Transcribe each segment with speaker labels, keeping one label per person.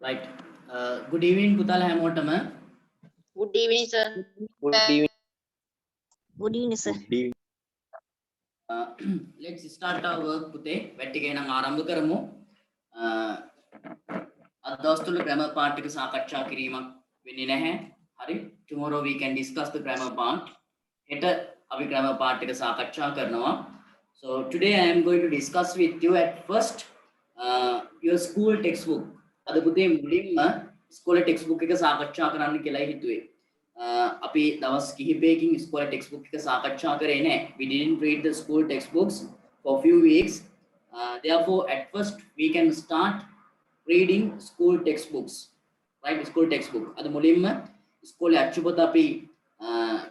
Speaker 1: Right. Good evening, පුතාලා හැමෝටම.
Speaker 2: Good evening, sir.
Speaker 3: Good evening.
Speaker 2: Good evening, sir.
Speaker 1: Let's start our work පුතේ. වැට්ටිගේ නම් ආරම්භ කරමු. අද දවස් තුල grammar part එක සාකච්ඡා කිරීමක් වෙන්නේ නැහැ. හරි. Tomorrow we can discuss the grammar part. හෙට අපි grammar part එක සාකච්ඡා කරනවා. So today I am going to discuss with you at first your school textbook. අද පුතේ මුලින්ම ඉස්කෝලේ ටෙක්ස්ට්බුක් එක සාකච්ඡා කරන්න කියලා හිතුවේ. අපි දවස් කිහිපයකින් ඉස්කෝලේ ටෙක්ස්ට්බුක් එක සාකච්ඡා කරේ නැහැ. We didn't read the school textbooks for few weeks. Therefore at first we can start reading school textbooks. Right, school textbook. අද මුලින්ම ඉස්කෝලේ අච්චුපොත අපි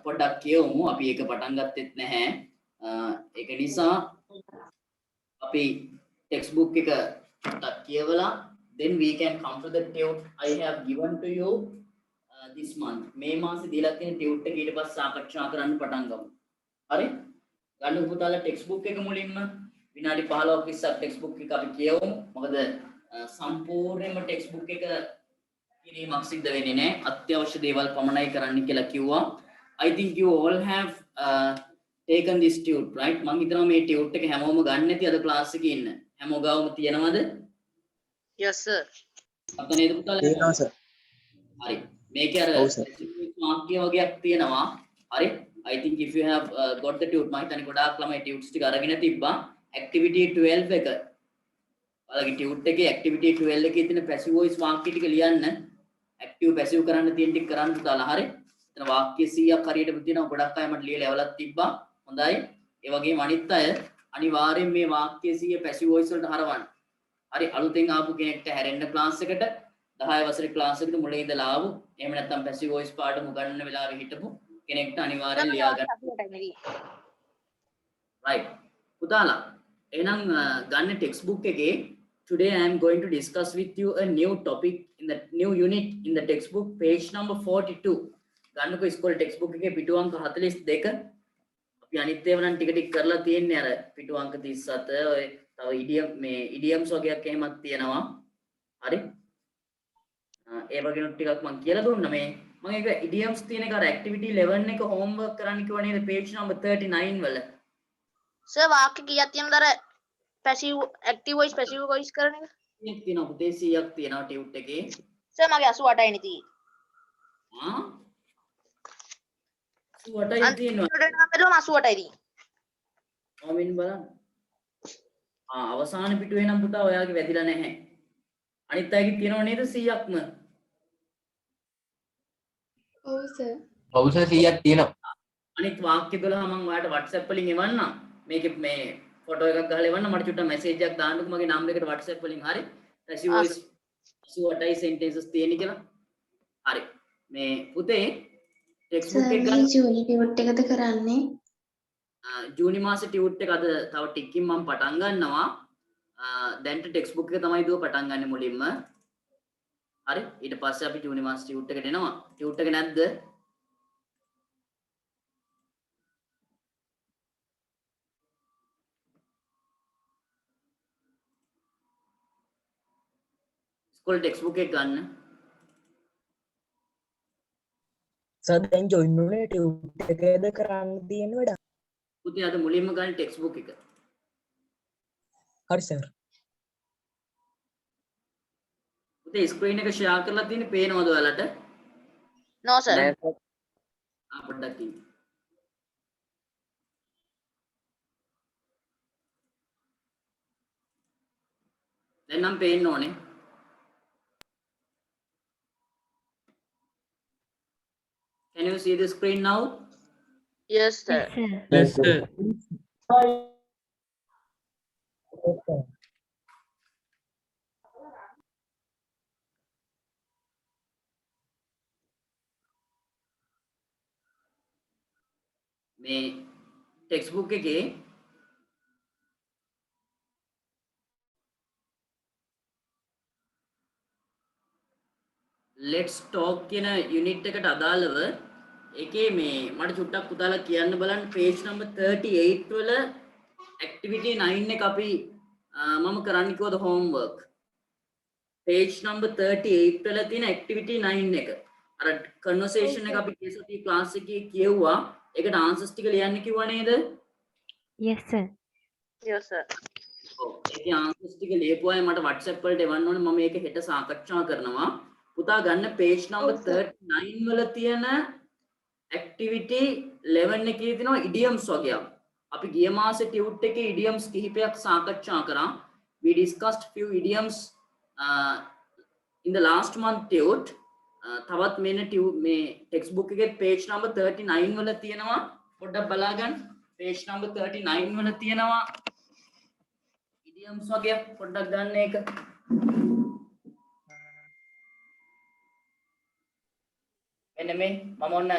Speaker 1: පොඩ්ඩක් කියවමු. අපි ඒක පටන් ගත්තෙත් නැහැ. ඒක නිසා අපි ටෙක්ස්ට්බුක් එක පොඩ්ඩක් කියවලා then we can come to the tute I have given to you this month. මේ මාසේ දීලා තියෙන tute එක ඊට පස්සේ සාකච්ඡා කරන්න පටන් ගමු. හරි? ගන්න පුතාලා ටෙක්ස්ට්බුක් එක මුලින්ම විනාඩි 15ක් 20ක් ටෙක්ස්ට්බුක් එක අපි කියවමු. මොකද සම්පූර්ණයෙන්ම ටෙක්ස්ට්බුක් එක කිරීමක් සිද්ධ වෙන්නේ නැහැ. අත්‍යවශ්‍ය දේවල් පමණයි කරන්න කියලා කිව්වා. I think you all have taken this tute, right? මම හිතනවා මේ tute එක හැමෝම ගන්න නැති අද ක්ලාස් එකේ ඉන්න. හැමෝ ගාවම තියෙනවද?
Speaker 2: Yes, sir.
Speaker 1: අපත නේද පුතාලා?
Speaker 3: තියෙනවා sir.
Speaker 1: හරි. මේකේ අර වාක්‍ය වගේක් තියෙනවා. හරි. I think if you have got the tute මම හිතන්නේ ගොඩාක් ළමයි tutes ටික අරගෙන තිබ්බා. activity 12 එක. ඔයාලගේ tute එකේ activity 12 එකේ තියෙන passive voice වාක්‍ය ටික ලියන්න. active passive කරන්න තියෙන ටික කරන්න පුතාලා. හරි. එතන වාක්‍ය 100ක් හරියටම තියෙනවා. ගොඩක් අය මට ලියලා එවලක් තිබ්බා. හොඳයි. ඒ වගේම අනිත් අය අනිවාර්යෙන් මේ වාක්‍ය 100 passive voice වලට හරවන්න. හරි අලුතෙන් ආපු කෙනෙක්ට හැරෙන්න ක්ලාස් එකට 10 වසරේ ක්ලාස් එකට මුලින් ඉඳලා ආපු එහෙම නැත්නම් පැසිව් වොයිස් පාඩම උගන්වන වෙලාවේ හිටපු කෙනෙක්ට අනිවාර්යෙන් ලියා ගන්න. right පුතාලා එහෙනම් ගන්න ටෙක්ස්ට් බුක් එකේ today I am going to discuss with you a new topic in the new unit in the textbook page number 42. ගන්නකො ඉස්කෝලේ ටෙක්ස්ට් බුක් එකේ පිටු අංක 42 අපි අනිත් ඒවා නම් ටික ටික කරලා තියෙන්නේ අර පිටු අංක 37 ඔය තව ඉඩියම් මේ ඉඩියම්ස් වගේක් එහෙමත් තියෙනවා. හරි. ඒ වගේ නෝට් ටිකක් මම කියලා දුන්නා මේ. මම ඒක ඉඩියම්ස් තියෙන එක අර ඇක්ටිවිටි 11 එක හෝම්වර්ක් කරන්න කිව්වා නේද page number 39 වල.
Speaker 2: සර් වාක්‍ය කීයක් තියෙනවද අර passive active voice passive voice කරන එක?
Speaker 1: 100ක් තියෙනවා පුතේ 100ක් තියෙනවා ටියුට් එකේ.
Speaker 2: සර් මගේ 88යි නේ තියෙන්නේ.
Speaker 1: 88යි තියෙනවා.
Speaker 2: මම බැලුවම 88යි තියෙන්නේ.
Speaker 1: කොමින් බලන්න. අවසාන පිටුවේ නම් පුතා ඔයාගේ වැදිලා නැහැ. අනිත් අයගේ තියෙනව නේද 100ක්ම?
Speaker 4: ඔව් සර්.
Speaker 3: ඔව් සර් 100ක් තියෙනවා.
Speaker 1: අනිත් වාක්‍ය 12 මම ඔයාලට WhatsApp වලින් එවන්නම්. මේකේ මේ ෆොටෝ එකක් ගහලා එවන්න මට චුට්ටක් මැසේජ් එකක් දාන්නකෝ මගේ නම්බර් එකට WhatsApp වලින්. හරි. passive voice 88යි sentences තියෙන්නේ කියලා. හරි. මේ පුතේ ටෙක්ස්ට් බුක් එක ගන්න
Speaker 4: ජූනි ටියුට් එකද කරන්නේ?
Speaker 1: ජූනි මාසේ ටියුට් එක අද තව ටිකකින් මම පටන් ගන්නවා. දැන්ට ටෙක්ස්ට් බුක් එක තමයි දුව පටන් ගන්න මුලින්ම. හරි. ඊට පස්සේ අපි ජූනි මාසේ ටියුට් එකට එනවා. ටියුට් එක නැද්ද? ස්කූල් ටෙක්ස්ට් බුක් එක ගන්න.
Speaker 5: සර් දැන් ජොයින් වුණේ ටියුට් එකේද කරන්න තියෙන වැඩ.
Speaker 1: පුතේ අද මුලින්ම ගන්න ටෙක්ස්ට් බුක් එක.
Speaker 5: හරි සර්.
Speaker 1: පුතේ ස්ක්‍රීන් එක ෂෙයා කරලා තියෙන්නේ පේනවද ඔයාලට?
Speaker 2: No sir.
Speaker 1: පොඩ්ඩක් ඉන්න. දැන් නම් පේන්න ඕනේ. Can you see the screen now?
Speaker 2: Yes sir.
Speaker 3: Yes sir.
Speaker 1: මේ ටෙක්ස්ට් බුක් එකේ let's talk කියන යුනිට් එකට අදාළව ඒකේ මේ මට චුට්ටක් පුතාලා කියන්න බලන්න page number 38 වල activity 9 එක අපි මම කරන්න කිව්වද homework page number 38 වල තියෙන activity 9 එක. අර conversation එක අපි කේසති class එකේ කියුවා. ඒකට answers ටික ලියන්න කිව්වා නේද?
Speaker 6: Yes, sir.
Speaker 2: yes sir
Speaker 1: ඔව්. ඒකේ answers ටික ලියපු අය මට WhatsApp වලට එවන්න ඕනේ. මම ඒක හෙට සාකච්ඡා කරනවා. පුතා ගන්න page number 39 වල තියෙන activity 11 එකේ තියෙනවා idioms වගේක්. අපි ගිය මාසේ ටියුට් එකේ idioms කිහිපයක් සාකච්ඡා කරා. We discussed few idioms in the last month tute. තවත් මෙන්න මේ textbook එකේ page number 39 වල තියෙනවා. පොඩ්ඩක් බලා ගන්න. page number 39 වල තියෙනවා idioms වගේ පොඩ්ඩක් ගන්න එක. මෙන්න මේ මම ඔන්න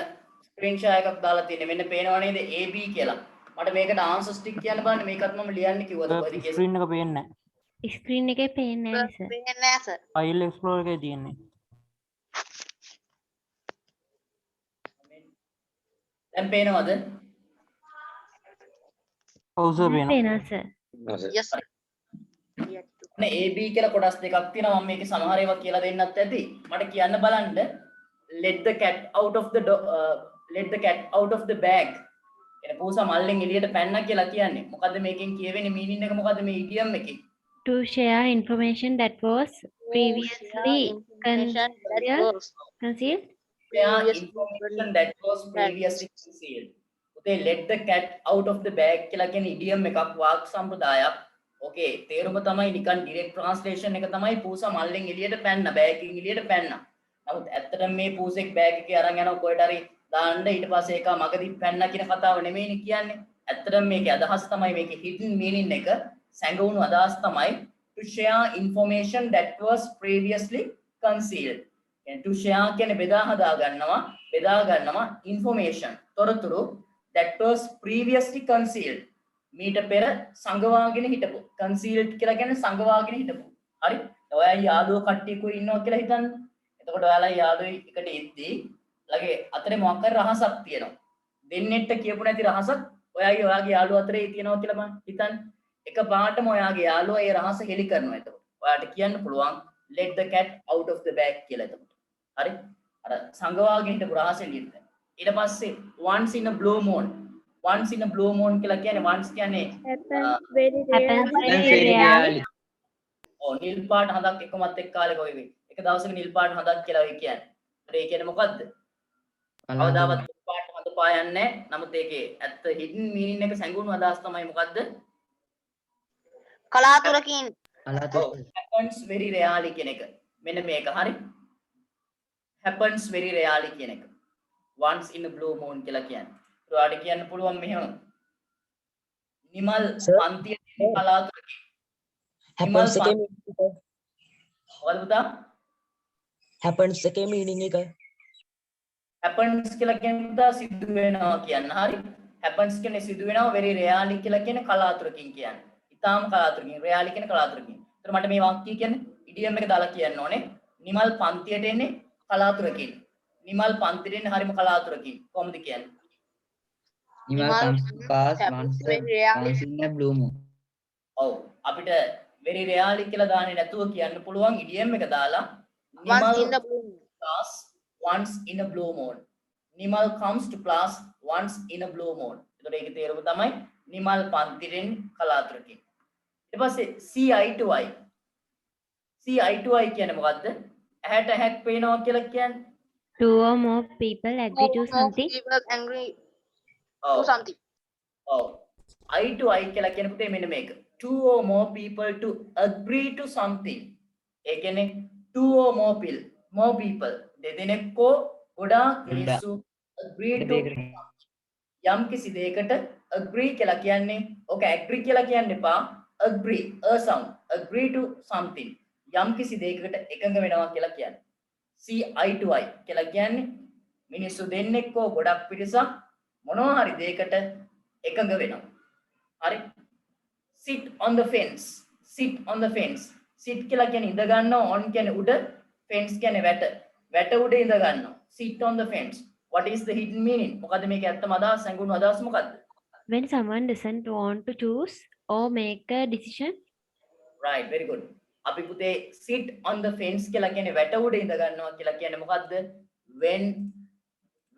Speaker 1: ස්ක්‍රීන් ෂොට් එකක් දාලා තියෙන්නේ. මෙන්න පේනවා නේද AB කියලා. මට මේකට ආන්සර්ස් ටික කියන්න බලන්න. මේකත් මම ලියන්න කිව්වද කොහෙද කියලා.
Speaker 7: ස්ක්‍රීන් එක පේන්නේ නැහැ.
Speaker 6: Screen එකේ පේන්නේ නැහැ, sir.
Speaker 2: වෙන්නේ නැහැ sir
Speaker 7: ෆයිල් එක්ස්ප්ලෝරර් එකේ තියෙන්නේ.
Speaker 1: දැන් පේනවද?
Speaker 7: ඔව් සර් පේනවා.
Speaker 6: පේනවා, sir.
Speaker 2: yes sir
Speaker 1: ඔන්න AB කියලා කොටස් දෙකක් තියෙනවා. මම මේකේ සමහර ඒවා කියලා දෙන්නත් ඇති. මට කියන්න බලන්න let the cat out of the let the cat out of the bag. එන පූසා මල්ලෙන් එළියට පැන්නා කියලා කියන්නේ. මොකද්ද මේකෙන් කියවෙන්නේ meaning එක මොකද්ද මේ idiom එකේ?
Speaker 6: To share information that was previously concealed.
Speaker 1: Share information that was previously concealed. උතේ let the cat out of the bag කියලා කියන idiom එකක් වාක් සම්ප්‍රදායක්. ඕකේ තේරුම තමයි නිකන් direct translation එක තමයි පූසා මල්ලෙන් එළියට පැන්න බෑග් එකෙන් එළියට පැන්න. නමුත් ඇත්තටම මේ පූසෙක් බෑග් එකේ අරන් යනවා කොහෙට හරි දාන්න ඊට පස්සේ ඒක මගදී පැන්න කියන කතාව නෙමෙයිනේ කියන්නේ. ඇත්තටම මේකේ අදහස තමයි මේකේ hidden meaning එක සැඟවුණු අදහස් තමයි to share information that was previously concealed. to share කියන්නේ බෙදා හදා ගන්නවා information තොරතුරු that was previously concealed. මීට පෙර සංගවාගෙන හිටපු. concealed කියලා කියන්නේ සංගවාගෙන හිටපු. හරි? ඔයා යාළුවෝ කට්ටියකුයි ඉන්නවා කියලා හිතන්න. එතකොට ඔයාලා යාළුවෝ එකට ඉද්දී ලගේ අතරේ මොකක් හරි රහසක් තියෙනවා. දෙන්නෙක්ට කියපු නැති රහසක් ඔයාගේ යාළුවා අතරේ තියෙනවා කියලා මම හිතන්න. එක පාටම ඔයාගේ යාළුවා ඒ රහස හෙලි කරනවා. එතකොට ඔයාට කියන්න පුළුවන් let the cat out of the bag කියලා. එතකොට හරි? අර සංගවාගෙන හිටපු රහස එළියට. ඊට පස්සේ once in a blue moon කියලා කියන්නේ once කියන්නේ
Speaker 6: Happens very rarely.
Speaker 1: ඔව් නිල් පාට හඳක් එකමත් එක්ක කාලෙක ඔය එක දවසක නිල් පාට හඳක් කියලා ඔය කියන්නේ. ඒ කියන්නේ මොකද්ද? අවදාවත් නිල් පාට හඳ පායන්නේ නැහැ. නමුත් ඒකේ ඇත්ත hidden meaning එක සැඟවුණු අදහස් තමයි මොකද්ද?
Speaker 2: කලාතුරකින්
Speaker 1: happens very rarely කියන එක. මෙන්න මේක හරි. happens very rarely කියන එක. once in a blue moon කියලා කියන්නේ. ඔයාලට කියන්න පුළුවන් මෙහෙම. නිමල් පන්තියේ තියෙන කලාතුරකින්.
Speaker 5: happens එකේ meaning එක
Speaker 1: මොකද පුතා?
Speaker 5: happens එකේ meaning එක
Speaker 1: happens කියලා කියන්නේ පුතා සිදු වෙනවා කියන්න. හරි. happens කියන්නේ සිදු වෙනවා very rarely කියලා කියන්නේ කලාතුරකින් කියන්නේ. ඊටාම කලාතුරකින් rarely කියන්නේ කලාතුරකින්. ඒතර මට මේ වාක්‍යය කියන්නේ idiom එක දාලා කියන්න ඕනේ. නිමල් පන්තියට එන්නේ කලාතුරකින්. නිමල් පන්තියට එන්නේ හරිම කලාතුරකින්. කොහොමද කියන්නේ?
Speaker 3: Nimal comes to pass once in a blue moon.
Speaker 1: ඔව් අපිට very rarely කියලා දාන්නේ නැතුව කියන්න පුළුවන් idiom එක දාලා
Speaker 2: once in the blue moon.
Speaker 1: class once in a blue moon. Nimal comes to class once in a blue moon. ඒතකොට ඒකේ තේරුම තමයි නිමල් පන්තිරෙන් කලාතුරකින්. ඊට පස්සේ see eye to eye. see eye to eye කියන්නේ මොකද්ද? ඇහැට ඇහැක් පේනවා කියලා කියන්නේ.
Speaker 6: Two or more people agree to something.
Speaker 2: People angry
Speaker 1: ඔව්.
Speaker 2: to something.
Speaker 1: ඔව්. eye to eye කියලා කියන පුතේ මෙන්න මේක. Two or more people to agree to something. ඒ කියන්නේ two or more people දෙදෙනෙක්කෝ ගොඩාක් මිනිස්සු agree to යම් කිසි දෙයකට agree කියලා කියන්නේ ඕක agree කියලා කියන්න එපා agree a sound agree to something යම් කිසි දෙයකට එකඟ වෙනවා කියලා කියන්නේ see eye to eye කියලා කියන්නේ මිනිස්සු දෙන්නෙක්කෝ ගොඩක් පිරිසක් මොනවා හරි දෙයකට එකඟ වෙනවා හරි sit on the fence sit කියලා කියන්නේ ඉඳ ගන්නවා on කියන්නේ උඩ fence කියන්නේ වැට උඩ ඉඳ ගන්නවා sit on the fence. What is the hidden meaning? මොකද මේකේ ඇත්තම අදහස සංගුණ අදහස මොකද්ද?
Speaker 6: When someone doesn't want to choose or make a decision.
Speaker 1: Right, very good. අපි පුතේ sit on the fence කියලා කියන්නේ වැට උඩ ඉඳ ගන්නවා කියලා කියන්නේ මොකද්ද?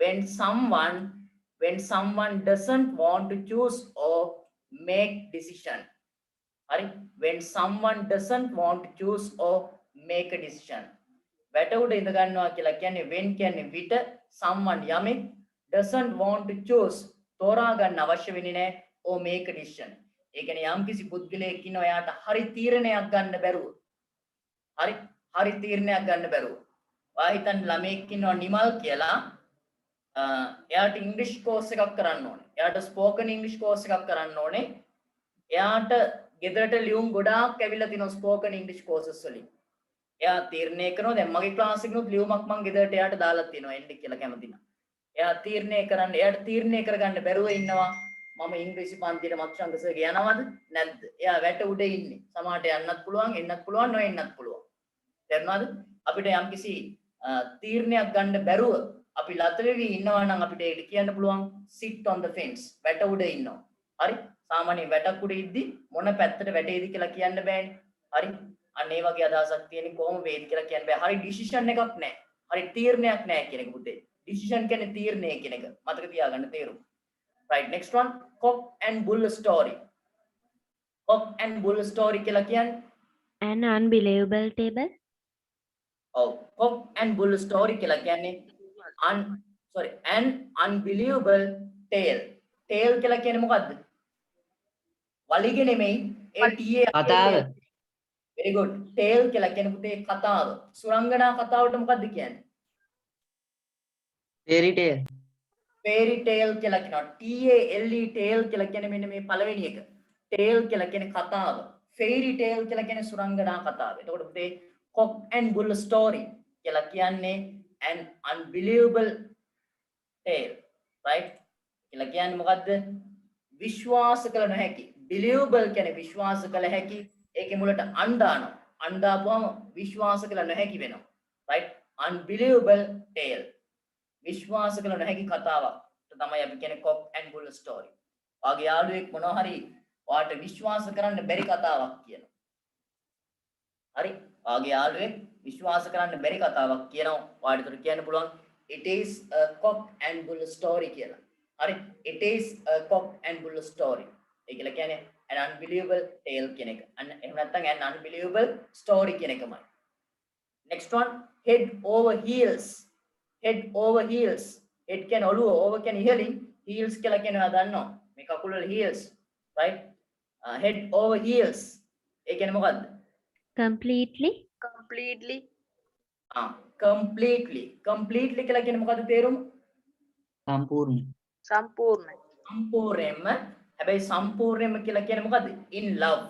Speaker 1: when someone doesn't want to choose or make decision. හරි? when someone doesn't want to choose or make a decision. වැට උඩ ඉඳ ගන්නවා කියලා කියන්නේ when කියන්නේ විට someone යමෙක් doesn't want to choose තෝරා ගන්න අවශ්‍ය වෙන්නේ නැහැ or make a decision. ඒ කියන්නේ යම් කිසි පුද්ගලයෙක් ඉන්නවා එයාට හරි තීරණයක් ගන්න බැරුව. හරි තීරණයක් ගන්න බැරුව. ඔයා හිතන්න ළමයෙක් ඉන්නවා නිමල් කියලා එයාට ඉංග්‍රීසි කෝස් එකක් කරන්න ඕනේ. එයාට ස්පෝකන් ඉංග්‍රීසි කෝස් එකක් කරන්න ඕනේ. එයාට ගෙදරට ලියුම් ගොඩාක් ඇවිල්ලා තිනවා ස්පෝකන් ඉංග්‍රීසි කෝසස් වලින්. එයා තීරණය කරනවා දැන් මගේ ක්ලාස් එකනොත් ලියුමක් මම ගෙදරට එයාට දාලා තියෙනවා එන්න කියලා කැමති නම්. එයා එයාට තීරණය කරගන්න බැරුව ඉන්නවා මම ඉංග්‍රීසි පන්තියට මත්සංග සර්ගේ යනවද නැද්ද? එයා වැට උඩ ඉන්නේ. සමහරට යන්නත් පුළුවන්, එන්නත් පුළුවන්, නොඑන්නත් පුළුවන්. තේරුණාද? අපිට යම්කිසි තීරණයක් ගන්න බැරුව අපි ලතවෙවි ඉන්නවා නම් අපිට ඒක කියන්න පුළුවන් sit on the fence. වැට උඩ ඉන්නවා. හරි? සාමාන්‍යයෙන් වැටක් උඩ ඉද්දි මොන පැත්තට වැටේද කියලා කියන්න බෑනේ. හරි? අන්න ඒ වගේ අදහසක් තියෙන කොහොම වේද කියලා කියන්න බෑ. හරි ඩිසිෂන් එකක් නැහැ. හරි තීරණයක් නැහැ කියන එක පුතේ. ඩිසිෂන් කියන්නේ තීරණය කියන එක. මතක තියාගන්න තේරුම. Right, next one, cock and bull story. Cock and bull story කියලා කියන්නේ
Speaker 6: An unbelievable table.
Speaker 1: cock and bull story කියලා කියන්නේ an unbelievable tale. Tale කියලා කියන්නේ මොකද්ද? වලිගෙ නෙමෙයි ඒ
Speaker 3: කතාව.
Speaker 1: very good. Tale කියලා කියන්නේ පුතේ කතාව. සුරංගනා කතාවට මොකද්ද කියන්නේ?
Speaker 3: fairy tale.
Speaker 1: fairy tale කියලා කියනවා. TALE tale කියලා කියන්නේ මෙන්න මේ පළවෙනි එක. tale කියලා කියන්නේ කතාව. fairy tale කියලා කියන්නේ සුරංගනා කතාව. එතකොට පුතේ cock and bull story කියලා කියන්නේ an unbelievable tale. right? කියලා කියන්නේ මොකද්ද? විශ්වාස කළ නොහැකි. believable කියන්නේ විශ්වාස කළ හැකි. ඒකේ මුලට අන් දානවා. අන් දාපුවම විශ්වාස කළ නොහැකි වෙනවා. right? unbelievable tale. විශ්වාස කළ නොහැකි කතාවක් තමයි අපි කියන්නේ cock and bull story. වාගේ යාළුවෙක් මොනවා හරි ඔයාට විශ්වාස කරන්න බැරි කතාවක් කියනවා. හරි? වාගේ යාළුවෙක් විශ්වාස කරන්න බැරි කතාවක් කියනවා. ඔයාට උඩ කියන්න පුළුවන් it is a cock and bull story කියලා. හරි? it is a cock and bull story. ඒ කියලා කියන්නේ an unbelievable tale කියන එක. එහෙම නැත්නම් an unbelievable story කියන එකමයි. Next one, head over heels. head over heels. head කියන්නේ ඔළුව, over කියන්නේ ඉහළින්, heels කියලා කියනවා දන්නවා. මේ කකුල වල heels, right? head over heels. ඒ කියන්නේ මොකද්ද?
Speaker 6: Completely.
Speaker 2: completely
Speaker 1: completely කියලා කියන්නේ මොකද්ද තේරුම?
Speaker 3: සම්පූර්ණ.
Speaker 1: සම්පූර්ණයෙන්ම. හැබැයි සම්පූර්ණයෙන්ම කියලා කියන්නේ මොකද්ද? in love.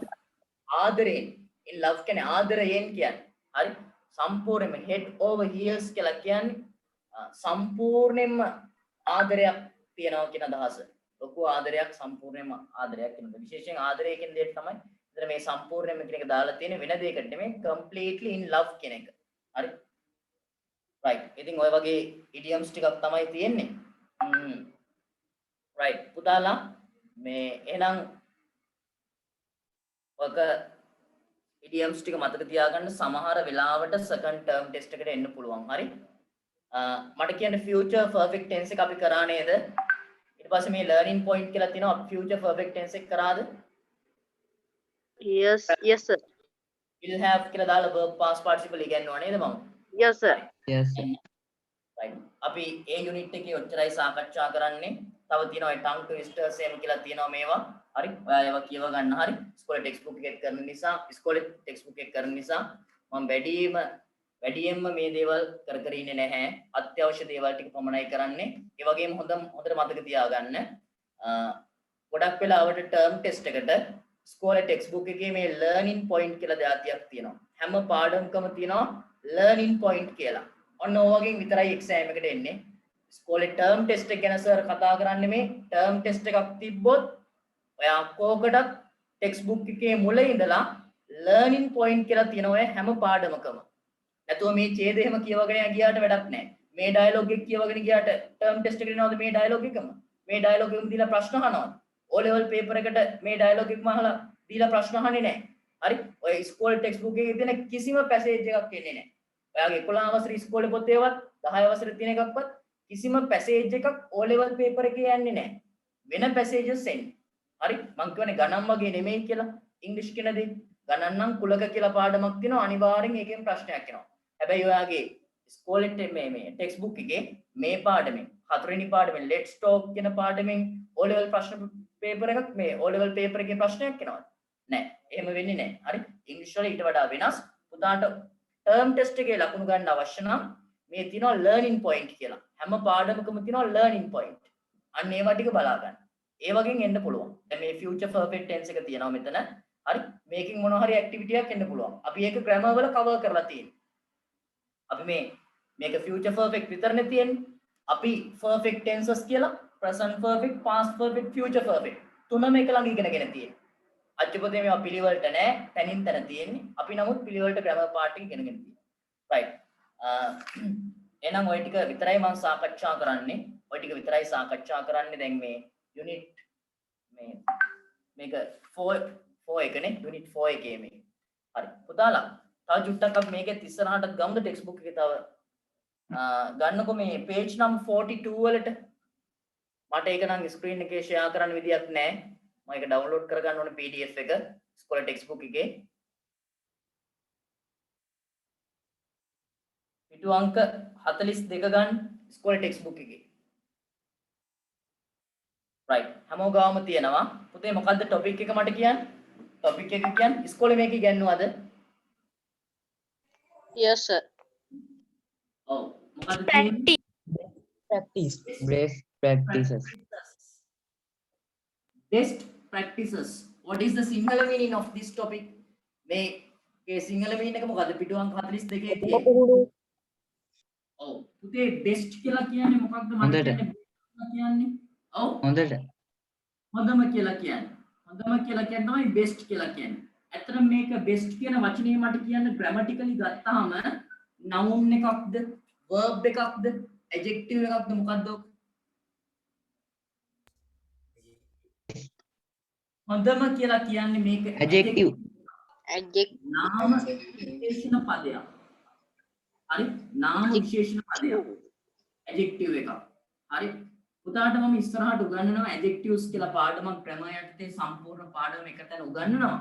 Speaker 1: ආදරයෙන්. in love කියන්නේ ආදරයෙන් කියන්නේ. හරි? සම්පූර්ණයෙන්ම head over heels කියලා කියන්නේ සම්පූර්ණයෙන්ම ආදරයක් තියනවා කියන අදහස. ලොකු ආදරයක්, සම්පූර්ණයෙන්ම ආදරයක් කියන එක. විශේෂයෙන් ආදරය කියන දෙයට තමයි ඉතින් මේ සම්පූර්ණයෙන්ම කියන එක දාලා තියෙන්නේ. වෙන දෙයකට නෙමෙයි, completely in love කියන එක. හරි? right. ඉතින් ඔය වගේ idioms ටිකක් තමයි තියෙන්නේ. right. පුතාලා මේ එහෙනම් ඔක idioms ටික මතක තියාගන්න. සමහර වෙලාවට second term test එකට එන්න පුළුවන්. හරි? මට කියන්නේ future perfect tense එක අපි කරා නේද? ඊට පස්සේ මේ learning point කියලා තියෙනවා. අපි future perfect tense එක කරාද?
Speaker 2: yes sir
Speaker 1: will have කියලා දාලා verb past participle ඉගෙනනවා නේද මම?
Speaker 2: yes sir
Speaker 3: yes.
Speaker 1: right. අපි ඒ unit එකේ ඔච්චරයි සාකච්ඡා කරන්නේ. තව තියෙනවා ඒ tongue twisters එහෙම කියලා තියෙනවා මේවා. හරි? ඔයා ඒවා කියව ගන්න. හරි? ඉස්කෝලේ ටෙක්ස්ට් බුක් එකක් කරන නිසා, ඉස්කෝලේ ටෙක්ස්ට් බුක් එකක් කරන නිසා මම වැඩියෙන්ම මේ දේවල් කර ඉන්නේ නැහැ. අත්‍යවශ්‍ය දේවල් ටික පමණයි කරන්නේ. ඒ වගේම හොඳට මතක තියාගන්න. ගොඩක් වෙලාවට ටර්ම් ටෙස්ට් එකට ඉස්කෝලේ ටෙක්ස්ට් බුක් එකේ මේ ලර්නින් පොයින්ට් කියලා જાතියක් තියෙනවා. හැම පාඩමකම තියෙනවා ලර්නින් පොයින්ට් කියලා. ඔන්න ඔය වගේ විතරයි එක්සෑම් එකට එන්නේ. ඉස්කෝලේ ටර්ම් ටෙස්ට් එක ගැන සර් කතා කරන්නේ මේ ටර්ම් ටෙස්ට් එකක් තිබ්බොත් ඔයා කෝකටත් ටෙක්ස්ට් බුක් එකේ මුල ඉඳලා ලර්නින් පොයින්ට් කියලා තියෙනවා ඔය හැම පාඩමකම. නැතුව මේ ඡේද එහෙම කියවගෙන ගියාට වැඩක් නැහැ. මේ ඩයලොග් එක කියවගෙන ගියාට ටර්ම් ටෙස්ට් එකට එනවද මේ ඩයලොග් එකම? මේ ඩයලොග් එකම දීලා ප්‍රශ්න අහනවද? O level paper එකට මේ ඩයලොග් එකම අහලා දීලා ප්‍රශ්න අහන්නේ නැහැ. හරි ඔය ස්කෝල් ටෙක්ස්ට් බුක් එකේ තියෙන කිසිම පැසේජ් එකක් එන්නේ නැහැ. ඔයාගේ 11 වසරේ ඉස්කෝලේ පොතේවත් 10 වසරේ තියෙන එකක්වත් කිසිම පැසේජ් එකක් O level paper එකේ යන්නේ නැහැ. වෙන පැසේජස් එන්නේ. හරි මම කියන්නේ ගණන් වගේ නෙමෙයි කියලා ඉංග්‍රීසි කියන දේ. ගණන් නම් කුලක කියලා පාඩමක් තියෙනවා අනිවාර්යෙන් ඒකෙන් ප්‍රශ්නයක් එනවා. හැබැයි ඔයාගේ ඉස්කෝලේ මේ ටෙක්ස්ට් බුක් එකේ මේ පාඩමෙන් හතරවෙනි පාඩමෙන් let's talk කියන පාඩමෙන් O level ප්‍රශ්න පේපර් එකක් මේ O level paper එකේ ප්‍රශ්නයක් එනවා. නෑ එහෙම වෙන්නේ නෑ. හරි ඉංග්‍රීසි වල ඊට වඩා වෙනස්. පුතාට ටර්ම් ටෙස්ට් එකේ ලකුණු ගන්න අවශ්‍ය නම් මේ තියෙනවා ලර්නින් පොයින්ට් කියලා. හැම පාඩමකම තියෙනවා ලර්නින් පොයින්ට්. අන්න ඒවා ටික බලා ගන්න. ඒ වගේන් එන්න පුළුවන්. දැන් මේ ෆියුචර් පර්ෆෙක්ට් ටෙන්ස් එක තියෙනවා මෙතන. හරි මේකෙන් මොනවා හරි ඇක්ටිවිටි එකක් එන්න පුළුවන්. අපි ඒක ග්‍රැමර් වල කවර් කරලා තියෙනවා. අපි මේක ෆියුචර් පර්ෆෙක්ට් විතරනේ තියෙන්නේ. අපි පර්ෆෙක්ට් ටෙන්සස් කියලා present perfect past perfect future perfect තුනම එක ළඟ ඉගෙනගෙන තියෙනවා. අච්චපොතේ මේවා පිළිවෙලට නෑ තනින් තන තියෙන්නේ. අපි නමුත් පිළිවෙලට ග්‍රැමර් පාර්ට් එක ඉගෙනගෙන තියෙනවා. right එහෙනම් ওই ටික විතරයි මම සාකච්ඡා කරන්නේ. ওই ටික විතරයි සාකච්ඡා කරන්නේ. දැන් මේ යුනිට් මේක 4 එකනේ යුනිට් 4 එකේ මේ. හරි පුතාලා තව චුට්ටක් අපි මේකෙත් ඉස්සරහට ගමුද ටෙක්ස්ට් බුක් එකේ තව ගන්නකො මේ page number 42 වලට. මට ඒක නම් ස්ක්‍රීන් එකේ ෂෙයා කරන්න විදියක් නැහැ. මම ඒක ඩවුන්ලෝඩ් කරගන්න ඕනේ PDF එක ස්කෝලේ ටෙක්ස්ට් බුක් එකේ. පිටු අංක 42 ගන්න ස්කෝලේ ටෙක්ස්ට් බුක් එකේ. right හැමෝම ගාවම තියෙනවා. පුතේ මොකද්ද ටොපික් එක මට කියන්න? ටොපික් එක කියන්නේ ස්කෝලේ මේක ඉගෙනුවාද?
Speaker 2: yes sir.
Speaker 1: ඔව් මොකද්ද කියන්නේ?
Speaker 5: practice
Speaker 3: best practices.
Speaker 1: Best practices. What is the singular meaning of this topic? මේ singular meaning එක මොකද්ද? පිටු අංක 42 තියෙන්නේ. ඔව් පුතේ best කියලා කියන්නේ මොකක්ද? මම කියන්නේ ඔව්
Speaker 3: හොඳට
Speaker 1: හොඳම කියලා කියන්නේ. හොඳම කියලා කියන්නේ තමයි best කියලා කියන්නේ. ඇත්තටම මේක best කියන වචනේ මට කියන්න grammatically ගත්තාම noun එකක්ද verb එකක්ද adjective එකක්ද මොකක්ද? හොඳම කියලා කියන්නේ මේක
Speaker 3: adjective
Speaker 1: නාම විශේෂණ පදයක්. හරි නාම විශේෂණ පදයක්. adjective එකක්. හරි පුතාට මම ඉස්සරහට උගන්වනවා adjectives කියලා පාඩමක් ග්‍රැමර් යටතේ සම්පූර්ණ පාඩම එකතැන උගන්වනවා.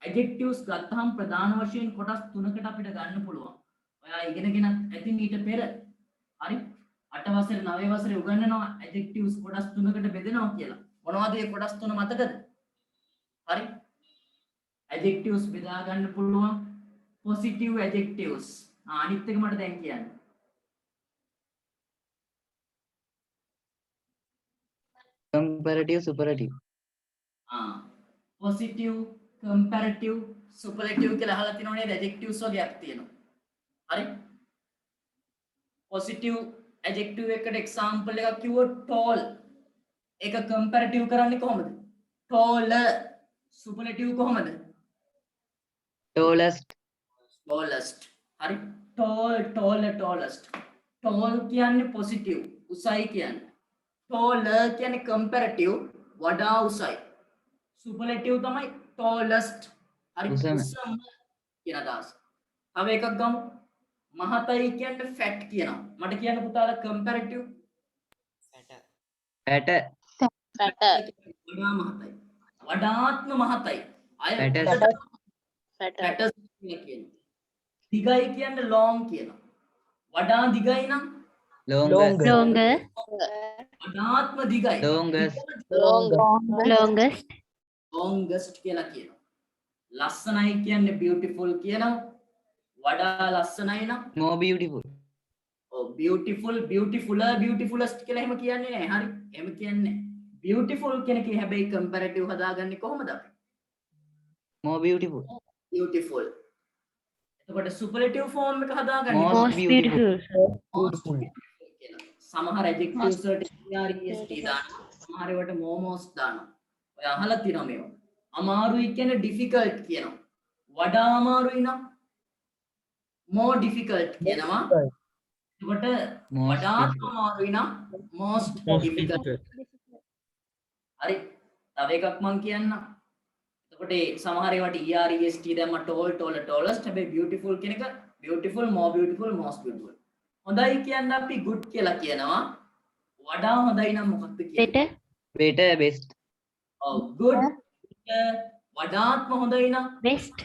Speaker 1: adjectives ගත්තහම ප්‍රධාන වශයෙන් කොටස් තුනකට අපිට ගන්න පුළුවන්. ඔයා ඉගෙනගෙන ඇති ඊට පෙර හරි 8 වසරේ 9 වසරේ උගන්වනවා adjectives කොටස් තුනකට බෙදෙනවා කියලා. මොනවද මේ කොටස් තුන මතකද? හරි adjectives බෙදා ගන්න පුළුවන් positive adjectives. අනිත් එක මට දැන් කියන්න.
Speaker 3: comparative superlative.
Speaker 1: positive comparative superlative කියලා අහලා තියෙනව නේද? adjectives වගේක් තියෙනවා. හරි positive adjective එකට example එකක් කිව්වොත් tall. ඒක comparative කරන්නේ කොහොමද? taller. superlative කොහොමද?
Speaker 3: tallest
Speaker 1: tallest. හරි tallest. tall කියන්නේ positive උසයි කියන්නේ. taller කියන්නේ comparative වඩා උසයි. superlative තමයි tallest. හරි
Speaker 3: උසම.
Speaker 1: උසම කියන අදහස. තව එකක් ගමු. මහතයි කියන්නේ fat කියනවා. මට කියන්න පුතාලා comparative
Speaker 3: fat
Speaker 1: වඩා මහතයි. වඩාත්ම මහතයි. අය
Speaker 3: fattest
Speaker 1: fattest කියනවා. දිගයි කියන්නේ long කියනවා. වඩා දිගයි නම්
Speaker 3: longer
Speaker 6: Longer.
Speaker 1: වඩාත්ම දිගයි.
Speaker 6: Longest.
Speaker 1: longest කියලා කියනවා. ලස්සනයි කියන්නේ beautiful කියනවා. වඩා ලස්සනයි නම්
Speaker 3: more beautiful
Speaker 1: beautiful beautifuler beautifulest කියලා එහෙම කියන්නේ නැහැ. හරි. එහෙම කියන්නේ beautiful කියන එකේ හැබැයි comparative හදාගන්නේ කොහොමද අපි?
Speaker 3: more beautiful
Speaker 1: beautiful. එතකොට superlative form එක හදාගන්නේ
Speaker 3: Most
Speaker 6: Most beautiful.
Speaker 5: beautiful
Speaker 1: කියලා. සමහර adjectives වලට est දානවා. සමහර ඒවාට momos දානවා. ඔය අහලා තියෙනවා මේවා. අමාරුයි කියන්නේ difficult කියනවා. වඩා අමාරුයි නම් more difficult කියනවා. එතකොට වඩා අමාරුයි නම් most difficult. හරි. තව එකක් මම කියන්නම්. එතකොට ඔකට සමහර ඒවාට EREST දැම්ම tall taller tallest හැබැයි beautiful කියන එක beautiful more beautiful most beautiful. හොඳයි කියන්න අපි good කියලා කියනවා. වඩා හොඳයි නම් මොකක්ද කියන්නේ?
Speaker 6: better,
Speaker 3: better best
Speaker 1: ඔව් good වඩාත්ම හොඳයි නම්
Speaker 6: best,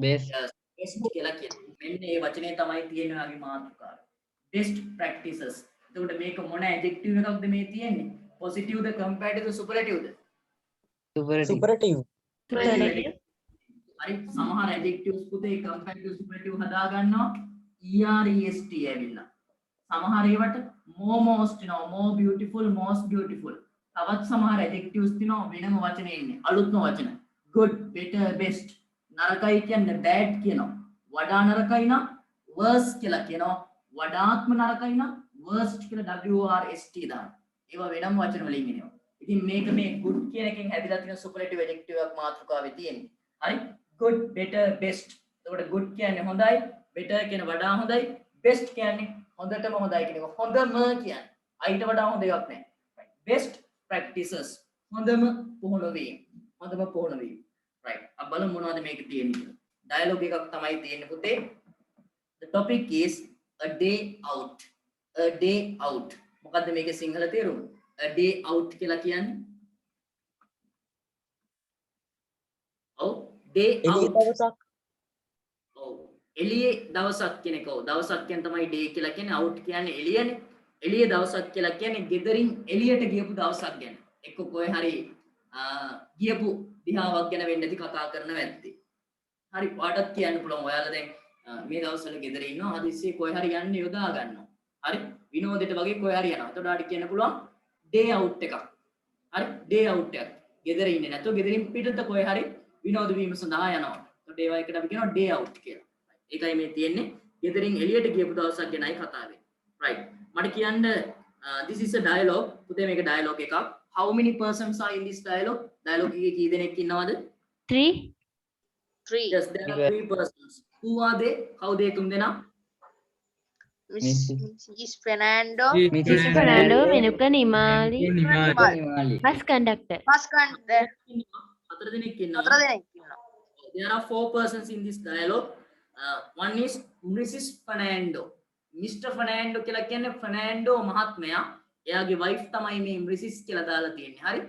Speaker 3: best
Speaker 1: best කියලා කියනවා. මෙන්න මේ වචනේ තමයි තියෙන ඔයාගේ මාතෘකාව. best practices. එතකොට මේක මොන adjective එකක්ද මේ තියෙන්නේ? positive ද comparative ද superlative ද?
Speaker 3: superative
Speaker 5: Superative.
Speaker 6: superlative,
Speaker 1: හරි සමහර adjectives පුතේ comparative superlative හදා ගන්නවා EREST ඇවිල්ලා. සමහර ඒවට more most වෙනවා more beautiful most beautiful. තවත් සමහර adjectives තියෙනවා වෙනම වචන එන්නේ අලුත්ම වචන. good better best. නරකයි කියන්නේ bad කියනවා. වඩා නරකයි නම් worse කියලා කියනවා. වඩාත්ම නරකයි නම් worst කියලා WRST දාන්න. ඒවා වෙනම වචන වලින් එනවා. ඉතින් මේක මේ good කියන එකෙන් හැදිලා තියෙන superlative adjective එකක් මාතෘකාවේ තියෙන්නේ. හරි good better best. එතකොට good කියන්නේ හොඳයි, better කියන්නේ වඩා හොඳයි, best කියන්නේ හොඳටම හොඳයි කියන එක. හොඳම කියන්නේ අයිට වඩා හොඳ එකක් නැහැ. right best practices හොඳම පුහුණු වීම. හොඳම පුහුණු වීම. right අපි බලමු මොනවද මේක තියෙන්නේ කියලා. dialogue එකක් තමයි තියෙන්නේ පුතේ. The topic is a day out. A day out. මොකද්ද මේකේ සිංහල තේරුම? A day out කියලා කියන්නේ ඔව් day
Speaker 5: එළිය
Speaker 1: out.
Speaker 5: දවසක්.
Speaker 1: ඔව් එළියේ දවසක් කියන එක. ඔව් දවසක් කියන තමයි day කියලා කියන්නේ. out කියන්නේ එළියනේ. එළියේ දවසක් කියලා කියන්නේ ගෙදරින් එළියට ගියපු දවසක් ගැන. එක්ක කොහේ හරි ගියපු දිහාවක් ගැන වෙන්නේ නැති කතා කරන වැද්දේ. හරි පාඩක් කියන්න පුළුවන්. ඔයාලා දැන් මේ දවස්වල ගෙදර ඉන්නවා. හදිස්සියේ කොහේ හරි යන්න යොදා ගන්නවා. හරි විනෝදෙට වගේ කොහේ හරි යනවා. එතකොට ආඩි කියන්න පුළුවන් day out එකක්. හරි day out එකක්. ගෙදර ඉන්නේ නැතුව ගෙදරින් පිටත කොහේ හරි විනෝද වීම සඳහා යනවා. එතකොට ඒවා එකට අපි කියනවා day out කියලා. ඒකයි මේ තියෙන්නේ ගෙදරින් එළියට ගියපු දවසක් ගැනයි කතා වෙන්නේ. right මට කියන්න this is a dialogue. පුතේ මේක dialogue එකක්. how many persons are in this dialogue? dialogue එකේ කී දෙනෙක් ඉන්නවද?
Speaker 6: 3,
Speaker 2: 3
Speaker 1: yes there are 3 persons. who are they? කවුද ඒ තුන් දෙනා?
Speaker 2: Mrs. Fernando
Speaker 6: Mrs. Fernando, Menuka Nimali,
Speaker 3: Nimali
Speaker 6: bus conductor,
Speaker 2: bus conductor
Speaker 1: හතර දෙනෙක් ඉන්නවා.
Speaker 2: 4 දෙනෙක් ඉන්නවා.
Speaker 1: There are 4 persons in this dialogue. One is Mrs. Fernando. Mr. Fernando කියලා කියන්නේ Fernando මහත්මයා. එයාගේ wife තමයි මේ Mrs. කියලා දාලා තියෙන්නේ. හරි?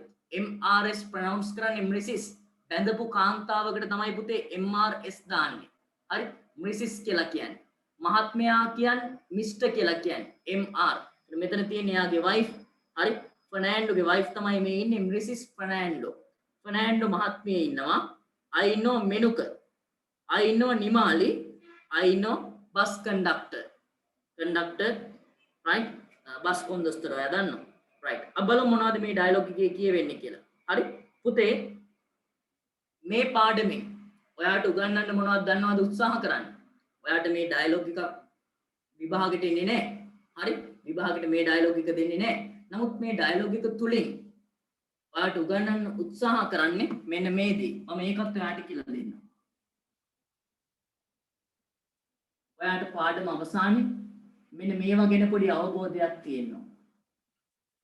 Speaker 1: MRS pronounce කරන්නේ Mrs. බැඳපු කාන්තාවකට තමයි පුතේ MRS දාන්නේ. හරි? Mrs. කියලා කියන්නේ. මහත්මයා කියන්නේ Mr. කියලා කියන්නේ MR. මෙතන තියෙන්නේ එයාගේ wife. හරි? Fernandoගේ wife තමයි මේ ඉන්නේ Mrs. Fernando. Fernando මහත්මිය ඉන්නවා. I know Menuka. I know Nimali. I know bus conductor. Conductor, right? Bus conductor ඔයා දන්නවා. right. අපි බලමු මොනවද මේ dialogue එකේ කියවෙන්නේ කියලා. හරි? පුතේ මේ පාඩමෙන් ඔයාට උගන්වන්න මොනවද දන්නවද උත්සාහ කරන්න. ඔයාට මේ dialogue එක විභාගෙට එන්නේ නැහැ. හරි? විභාගෙට මේ dialogue එක දෙන්නේ නැහැ. නමුත් මේ dialogue එක තුලින් ඔයාට උගන්වන්න උත්සාහ කරන්නේ මෙන්න මේ දේ. මම ඒකත් ඔයාට කියලා දෙන්නම්. ඔයාට පාඩම අවසානයේ මෙන්න මේවා ගැන පොඩි අවබෝධයක් තියෙනවා.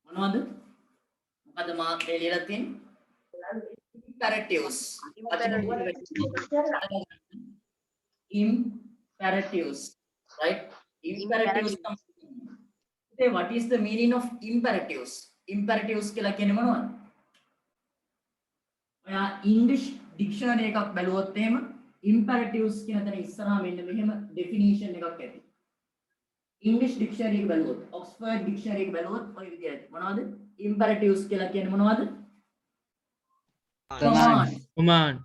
Speaker 1: මොනවද? මොකද මා මේ ලියලා තියෙන්නේ? Imperatives. Imperatives. Right? Imperatives. Okay, what is the meaning of imperatives? Imperatives කියලා කියන්නේ මොනවද? ඔයා English dictionary එකක් බැලුවොත් එහෙම imperatives කියන තැන ඉස්සරහා මෙන්න මෙහෙම definition එකක් ඇති. English dictionary එක බැලුවොත් Oxford dictionary එක බැලුවොත් ඔය විදිහට මොනවද? imperatives කියලා කියන්නේ මොනවද?
Speaker 7: command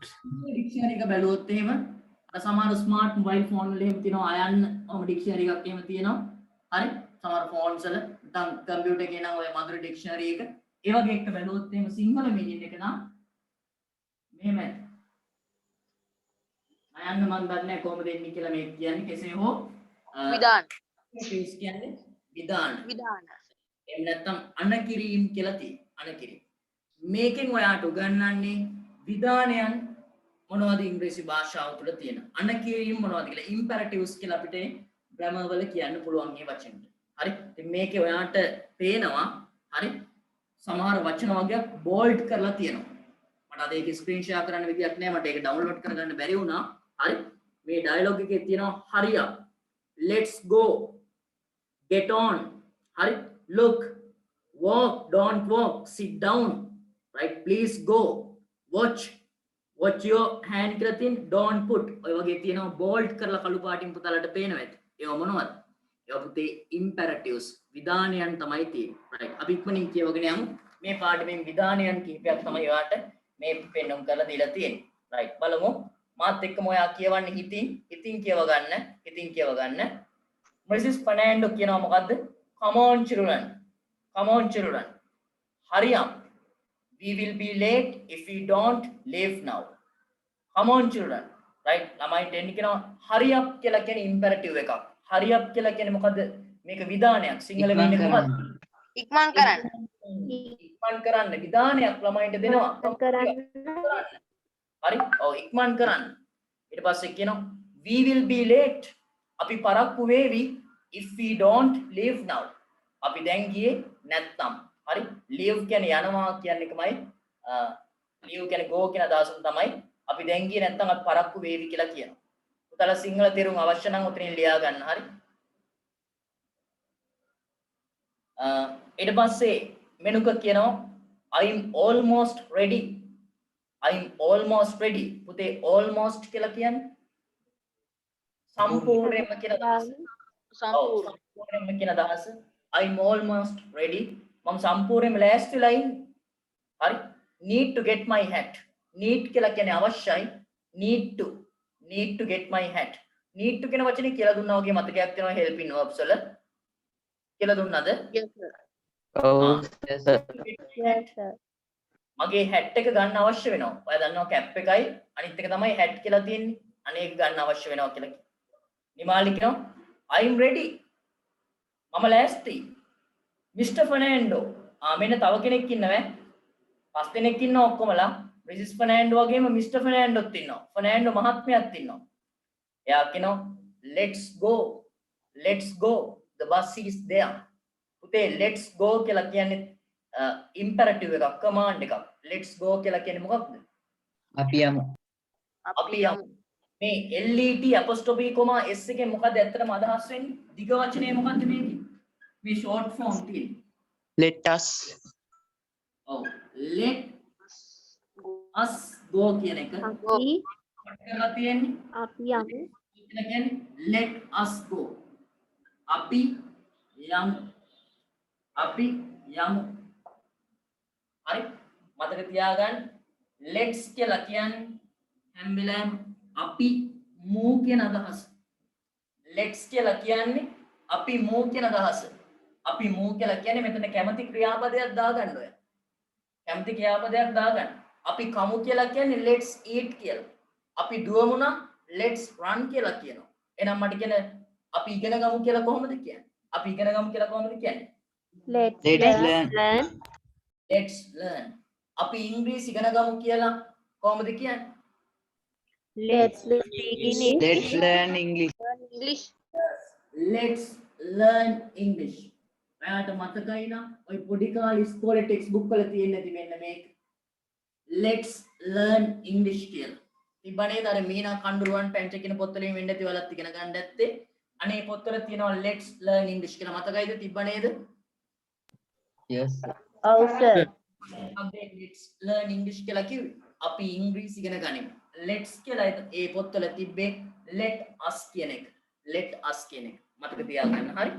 Speaker 1: dictionary එක බැලුවොත් එහෙම සමහර smart mobile phone වල එහෙම තියෙනවා අයන්න ඔම dictionary එකක් එහෙම තියෙනවා. හරි? සමහර phones වල නැත්නම් computer එකේ නම් ඔය මధుර dictionary එක ඒ වගේ එක බැලුවොත් එහෙම සිංහල meaning එක නම් මෙහෙම අයන්න මන් දන්නේ නැහැ කොහොමද එන්නේ කියලා මේ කියන්නේ කෙසේ හෝ
Speaker 2: විධාන
Speaker 1: imperatives කියන්නේ විධාන
Speaker 2: විධාන
Speaker 1: එහෙම නැත්නම් අනකිරීම කියලා තියෙනවා. අනකිරීම මේකෙන් ඔයාට උගන්වන්නේ විධානයන් මොනවද ඉංග්‍රීසි භාෂාව තුළ තියෙන අනකිරීම මොනවද කියලා imperatives කියලා අපිට grammar වල කියන්න පුළුවන් මේ වචනෙට. හරි? ඉතින් මේකේ ඔයාට පේනවා හරි සමහර වචන වර්ගයක් bold කරලා තියෙනවා. මට අද ඒක ස්ක්‍රීන් ෂෙයා කරන්න විදියක් නැහැ මට ඒක ඩවුන්ලෝඩ් කරගන්න බැරි වුණා හරි මේ ඩයලොග් එකේ තියෙනවා hurry up let's go get on hurry look walk don't walk sit down right please go watch your hand කියලා තියෙන don't put ඔය වගේ තියෙනවා bold කරලා කළු පාටින් පුතාලට පේනවා ඇති ඒව මොනවද ඒව පුතේ imperatives විධානයන් තමයි තියෙන්නේ right අපි ඉක්මනින් කියවගෙන යමු මේ පාඩමෙන් විධානයන් කිහිපයක් තමයි ඔයාලට මේ පෙන්වුම් කරලා දීලා තියෙන්නේ right බලමු මාත් එක්කම ඔයා කියවන්නේ හිතින් කියව ගන්න Mrs. Fernando කියනවා මොකද්ද come on children hurry up we will be late if we don't leave now come on children right ළමයින්ට එන්න කියනවා hurry up කියලා කියන්නේ imperative එකක් hurry up කියලා කියන්නේ මොකද්ද මේක විධානයක් සිංහල වෙන්නේ මොකද්ද
Speaker 2: ඉක්මන් කරන්න
Speaker 1: විධානයක් ළමයින්ට දෙනවා හරි ඔව් ඉක්මන් කරන්න ඊට පස්සේ කියනවා we will be late අපි පරක්කු වේවි if we don't leave now අපි දැන් ගියේ නැත්තම් හරි leave කියන්නේ යනවා කියන එකමයි leave කියන්නේ go කියන අදහසම තමයි අපි දැන් ගියේ නැත්තම් අපි පරක්කු වේවි කියලා කියනවා පුතාලා සිංහල තේරුම් අවශ්‍ය නම් උතනින් ලියා ගන්න හරි ඊට පස්සේ මෙනුක කියනවා I'm almost ready පුතේ almost කියලා කියන්නේ සම්පූර්ණයෙන්ම කියන අදහස සම්පූර්ණයෙන්ම කියන අදහස I'm almost ready මම සම්පූර්ණයෙන්ම ලෑස්තිලා ඉන්නේ හරි need to get my hat need කියලා කියන්නේ අවශ්‍යයි need to get my hat need to කියන වචනේ කියලා දුන්නා වගේ මතකයක් තියෙනවා helping verbs වල කියලා දුන්නාද
Speaker 3: ඔව් සර්
Speaker 1: මගේ hat එක ගන්න අවශ්‍ය වෙනවා ඔයා දන්නවා cap එකයි අනිත් එක තමයි hat කියලා තියෙන්නේ අනේක ගන්න අවශ්‍ය වෙනවා කියලා නිමාලි කියනවා I'm ready මම ලෑස්ති Mr. Fernando මෙන්න තව කෙනෙක් ඉන්නවා පස් දෙනෙක් ඉන්නවා ඔක්කොමලා Mrs. Fernando වගේම Mr. Fernandoත් ඉන්නවා Fernando මහත්මයාත් ඉන්නවා එයා කියනවා let's go the bus is there පුතේ let's go කියලා කියන්නේ imperative එකක් command එකක් let's go කියලා කියන්නේ මොකක්ද
Speaker 3: අපි යමු
Speaker 1: මේ let apostrophe comma s එකෙන් මොකද ඇත්තටම අදහස් වෙන්නේ දිග වචනේ මොකද්ද මේකේ මේ short form තියෙන්නේ
Speaker 3: let us
Speaker 1: ඔව් let us go කියන එක කරලා තියෙන්නේ
Speaker 6: අපි යමු
Speaker 1: කියන්නේ let us go අපි යමු හරි මතක තියාගන්න let's කියලා කියන්නේ හැම වෙලාවෙම අපි move කියන අදහස let's කියලා කියන්නේ අපි move කියන අදහස අපි move කියලා කියන්නේ මෙතන කැමති ක්‍රියාපදයක් දාගන්න ඔය කැමති ක්‍රියාපදයක් දාගන්න අපි කමු කියලා කියන්නේ let's eat කියලා අපි දුවමු නම් let's run කියලා කියනවා එහෙනම් මට කියන අපි ඉගෙන ගමු කියලා කොහොමද කියන්නේ
Speaker 6: let's
Speaker 1: learn අපි ඉංග්‍රීසි ඉගෙන ගමු කියලා කොහොමද කියන්නේ
Speaker 6: let's speak in
Speaker 3: let's learn English
Speaker 1: let's learn English ඔයාලට මතකයි නම් ඔය පොඩි කාලේ ඉස්කෝලේ ටෙක්ස්ට් බුක් වල තියෙන නැති වෙන්න මේක let's learn English කියලා තිබ්බනේ අර මීනා කඳුරුවන් පැංච කියන පොත්වලින් වෙන්න ඇති ඔයාලත් ඉගෙන ගන්න ඇත්තේ අනේ පොත්වල තියෙනවා let's learn English කියලා මතකයිද තිබ්බ නේද
Speaker 3: yes sir
Speaker 6: oh sir
Speaker 1: let's learn English කියලා කිව්වේ අපි ඉංග්‍රීසි ඉගෙන ගනිමු let's කියලා ඒ පොත්වල තිබ්බේ let us කියන එක මතක තියාගන්න හරි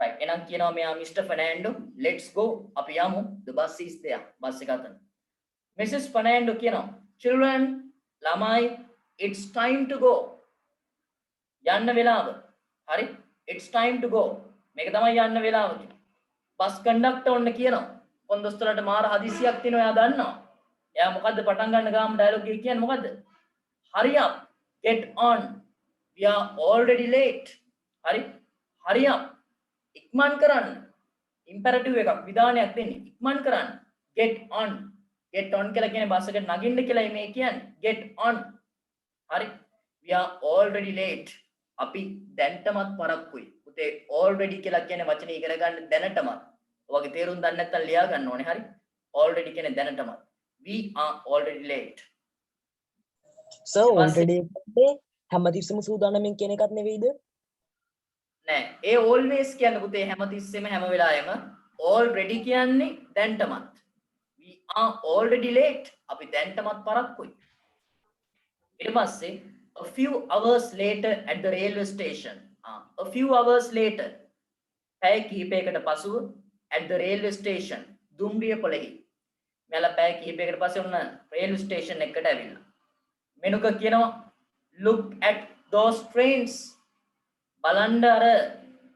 Speaker 1: right එහෙනම් කියනවා මෙයා Mr. Fernando let's go අපි යමු the bus is there bus එක අතන Mrs. Fernando කියනවා children ළමයි it's time to go යන්න වෙලාව හරි it's time to go මේක තමයි යන්න වෙලාව බස් කන්ඩක්ටර් ඔන්න කියනවා කොන්දොස්තරට මාර හදිසියක් තියෙනවා එයා දන්නවා එයා මොකද්ද පටන් ගන්න ගාම ඩයලොග් එක කියන්නේ මොකද්ද hurry up get on we are already late hurry up ඉක්මන් කරන්න imperative එකක් විධානයක් දෙන්නේ ඉක්මන් කරන්න get on කියලා කියන්නේ බස් එකට නගින්න කියලා මේ කියන්නේ get on හරි we are already late අපි දැන්ටමත් පරක්කුයි පුතේ already කියලා කියන්නේ වචනේ ඉගෙන ගන්න දැනටමත් ඔයගේ තේරුම් දන්නේ නැත්නම් ලියා ගන්න ඕනේ හරි already කියන්නේ දැනටමත් we are already late.
Speaker 5: Sir
Speaker 1: ඊට පස්සේ-
Speaker 5: already එකේ හැමතිස්සෙම සූදානම්ෙන් කියන එකක් නෙවෙයිද?
Speaker 1: නෑ ඒ always කියන්නේ පුතේ හැමතිස්සෙම හැම වෙලාවෙම already කියන්නේ දැන්ටමත්. we are already late. අපි දැන්ටමත් පරක්කුයි. ඊට පස්සේ a few hours later at the railway station. A few hours later පැය කිහිපයකට පසුව at the railway station දුම්රිය පොළෙහි. මෙයාලා පැය කිහිපයකට පස්සේ ඔන්න railway station එකකට ඇවිල්ලා. මෙනුක කියනවා look at those trains. බලන්න අර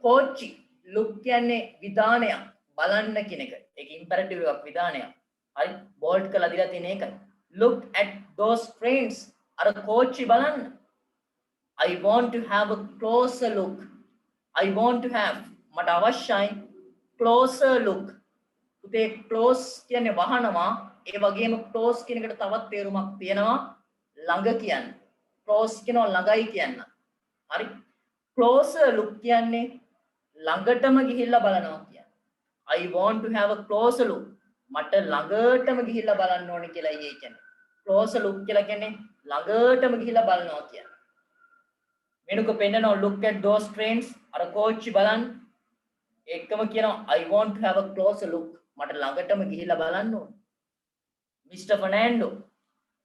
Speaker 1: කෝච්චි. look කියන්නේ විධානයක්. බලන්න කියන එක. ඒක imperative එකක් විධානයක්. හරි bold කරලා දීලා තියෙන එකයි. look at those trains. අර කෝච්චි බලන්න. I want to have a closer look. I want to have මට අවශ්‍යයි closer look. පුතේ close කියන්නේ වහනවා. ඒ වගේම close කියන එකට තවත් තේරුමක් තියෙනවා ළඟ කියන්නේ. close කියනවා ළඟයි කියන්න. හරි closer look කියන්නේ ළඟටම ගිහිල්ලා බලනවා කියන්නේ. I want to have a closer look. මට ළඟටම ගිහිල්ලා බලන්න ඕනේ කියලා ඊයේ කියන්නේ. closer look කියලා කියන්නේ ළඟටම ගිහිල්ලා බලනවා කියන්නේ. මෙනුක පෙන්නනවා look at those trains. අර කෝච්චි බලන්න. එකම කියනවා I want to have a closer look. මට ළඟටම ගිහිල්ලා බලන්න ඕනේ. Mr. Fernando.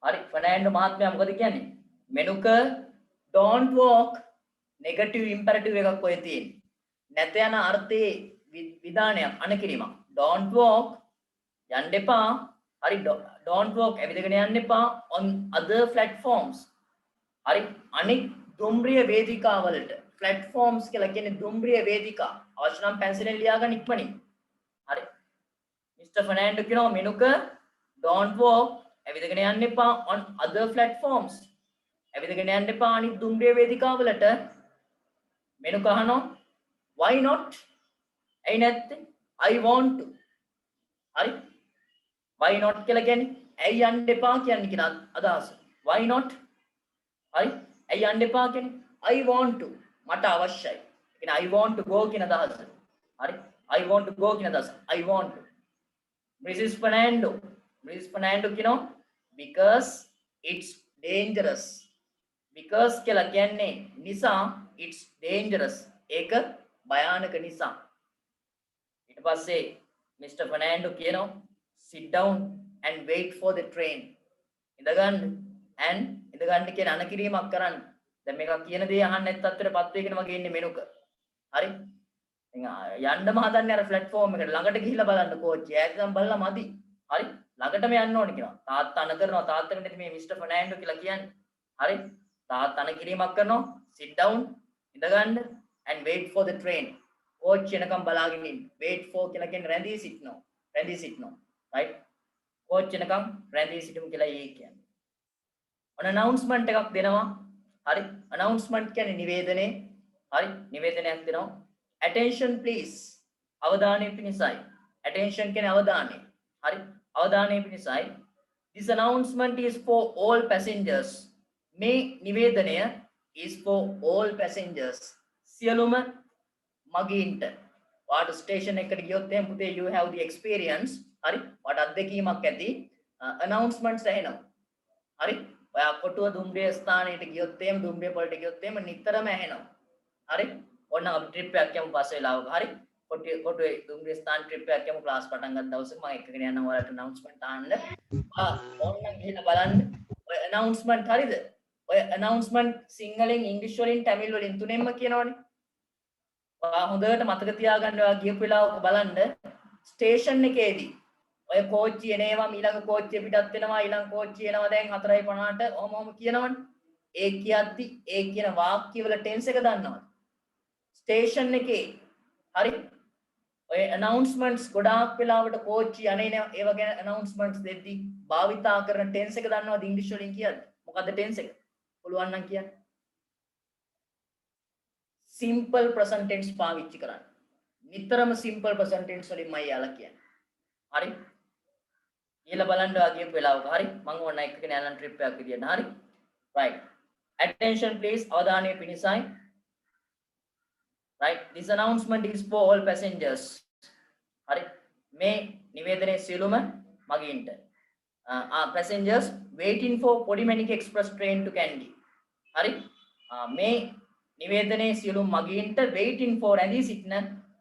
Speaker 1: හරි ෆර්නෑන්ඩෝ මහත්මයා මොකද කියන්නේ? මෙනුක don't walk negative imperative එකක් ඔය තියෙන්නේ. නැත යන අර්ථයේ විධානයක් අනකිරීමක්. don't walk යන්න එපා. හරි don't walk ඇවිදගෙන යන්න එපා on other platforms. හරි අනෙක් දුම්රිය වේදිකා වලට platforms කියලා කියන්නේ දුම්රිය වේදිකා. අවශ්‍ය නම් පැන්සිලෙන් ලියා ගන්න ඉක්මනින්. හරි Mr. Fernando කියනවා මෙනුක don't walk ඇවිදගෙන යන්න එපා on other platforms. ඇවිදගෙන යන්න එපා අනිත් දුම්රිය වේදිකා වලට. මෙනුක අහනවා why not? ඇයි නැත්තේ? I want to. හරි why not කියලා කියන්නේ ඇයි යන්න එපා කියන්නේ කියන අදහස. why not? හරි ඇයි යන්න එපා කියන්නේ I want to. මට අවශ්‍යයි. ඒ කියන්නේ I want to go කියන අදහස. හරි I want to go කියන අදහස. I want to. Mrs. Fernando කියනවා because it's dangerous. because කියලා කියන්නේ නිසා it's dangerous. ඒක භයානක නිසා. ඊට පස්සේ Mr. Fernando කියනවා sit down and wait for the train. ඉඳගන්න and ඉඳගන්න කියන අනකිරීමක් කරන්න. දැන් මේක කියන දේ අහන්න නැත් අතරපත් වෙගෙන වගේ ඉන්නේ මෙනුක. හරි? යන්නම හදන්නේ අර platform එකට ළඟට ගිහිල්ලා බලන්න කෝච්චි. ඈතම් බලලා මදි. හරි? ළඟටම යන්න ඕනේ කියනවා. තාත්තා අන කරනවා. තාත්තට නෙමෙයි මේ මිස්ටර් ෆර්නෑන්ඩෝ කියලා කියන්නේ. හරි? තාත්තා අන කිරීමක් කරනවා. sit down ඉඳගන්න and wait for the train. කෝච්චි එනකම් බලාගෙන ඉන්න. wait for කියලා කියන්නේ රැඳී සිටිනවා. රැඳී සිටිනවා. right? කෝච්චි එනකම් රැඳී සිටමු කියලා ඒ කියන්නේ. ඔන්න announcement එකක් දෙනවා. හරි? announcement කියන්නේ නිවේදනය. හරි? නිවේදනයක් දෙනවා. attention please. අවධානය පිණිසයි. attention කියන්නේ අවධානය. හරි? අවධානය පිණිසයි. This announcement is for all passengers. මේ නිවේදනය is for all passengers. සියලුම මගීන්ට. වාට ස්ටේෂන් එකට ගියොත් එහෙනම් පුතේ you have the experience. හරි? වාට අත්දැකීමක් ඇති. announcements ඇහෙනවා. හරි? ඔයා කොටුව දුම්රිය ස්ථානයට ගියොත් එහෙම දුම්රිය පොළට ගියොත් එහෙම නිතරම ඇහෙනවා. හරි? ඔන්න අපි ට්‍රිප් එකක් යමු පස්සේ වෙලාවක. හරි? කොටුවේ දුම්රිය ස්ථාන ට්‍රිප් එකක් යමු ක්ලාස් පටන් ගන්න දවසේ මම එකගෙන යනවා ඔයාලට announcement අහන්න. ඕන්න ගිහලා බලන්න. ඔය announcement හරිද? ඔය announcement සිංහලෙන් ඉංග්‍රීසි වලින් තමිල් වලින් තුනෙන්ම කියනවනේ. ඔයා හොඳට මතක තියාගන්න ඔයා ගියපු වෙලාවක බලන්න ස්ටේෂන් එකේදී ඔය කෝච්චිය එනේවා ඊළඟ කෝච්චිය පිටත් වෙනවා ඊළඟ කෝච්චිය එනවා දැන් 4:50ට ඔහොම කියනවනේ. ඒ කියද්දි ඒ කියන වාක්‍ය වල ටෙන්ස් එක දන්නවද? ස්ටේෂන් එකේ හරි ඔය announcements ගොඩාක් වෙලාවට කෝච්චි අනේ ඒ වගේ announcements දෙද්දි භාවිතා කරන ටෙන්ස් එක දන්නවද ඉංග්‍රීසි වලින් කියද්දි? මොකද්ද ටෙන්ස් එක? පුළුවන් නම් කියන්න. simple present tense පාවිච්චි කරන්න. නිතරම simple present tense වලින්මයි යාලා කියන්නේ. හරි? ඊළඟ බලන්න ආගියපු වෙලාවක හරි මම ඕන එකගෙන යන ට්‍රිප් එකක් විදියට හරි right attention please අවධානය පිණිසයි right this announcement is for all passengers හරි මේ නිවේදනයේ සියලුම මගීන්ට passengers waiting for Podimenik Express train to Kandy. හරි මේ නිවේදනයේ සියලු මගීන්ට waiting for ඇඳී සිටින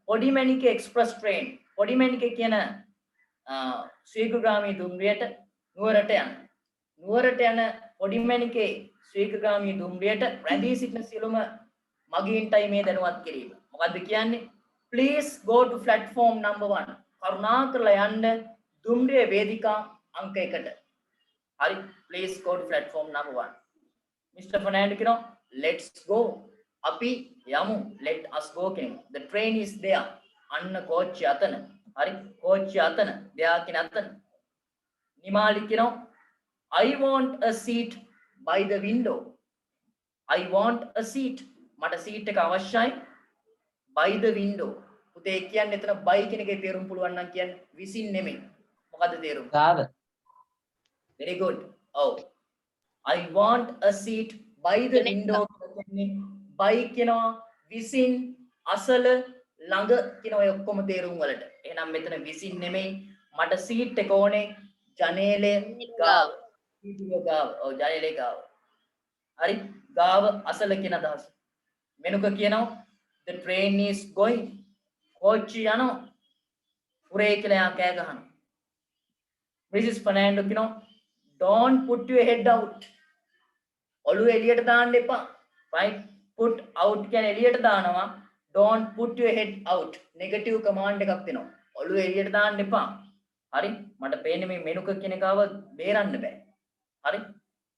Speaker 1: Podimenik Express train Podimenik කියන ස්වීකෘතගාමී දුම්රියට නුවරට යන Podimenik ස්වීකෘතගාමී දුම්රියට රැඳී සිටින සියලුම මගීන්ටයි මේ දැනුවත් කිරීම. මොකද්ද කියන්නේ? Please go to platform number 1. කරුණාකරලා යන්න දුම්රිය වේදිකා අංක 1ට. හරි please go to platform number 1. Mr. Fernando කියනවා let's go. අපි යමු let us go කියනවා. The train is there. අන්න කෝච්චිය අතන. හරි කෝච්චිය අතන. there කියන අතන. නිමාලි කියනවා I want a seat by the window. I want a seat. මට සීට් එක අවශ්‍යයි by the window. පුතේ කියන්නේ එතන by කියන එකේ තේරුම් පුළුවන් නම් කියන්නේ විසින් නෙමෙයි. මොකද්ද තේරුම?
Speaker 3: ගාව.
Speaker 1: Very good. Oh. I want a seat by the window කියන්නේ by කියනවා විසින් අසල ළඟ කියන ඔය ඔක්කොම තේරුම් වලට. එහෙනම් මෙතන විසින් නෙමෙයි මට සීට් එක ඕනේ ජනේලේ ගාව. ගාව. ඔව් ජනේලේ ගාව. හරි ගාව අසල කියන අදහස. මෙනුක කියනවා the train is going. කෝච්චිය යනවා. පුරේ කියලා යා කෑ ගහනවා. Mrs. Fernando කියනවා don't put your head out. ඔළුව එළියට දාන්න එපා. right put out කියන්නේ එළියට දානවා. don't put your head out. negative command එකක් දෙනවා. ඔළුව එළියට දාන්න එපා. හරි මට පේන්නේ මේ මෙනුක කියන එකව බේරන්න බෑ. හරි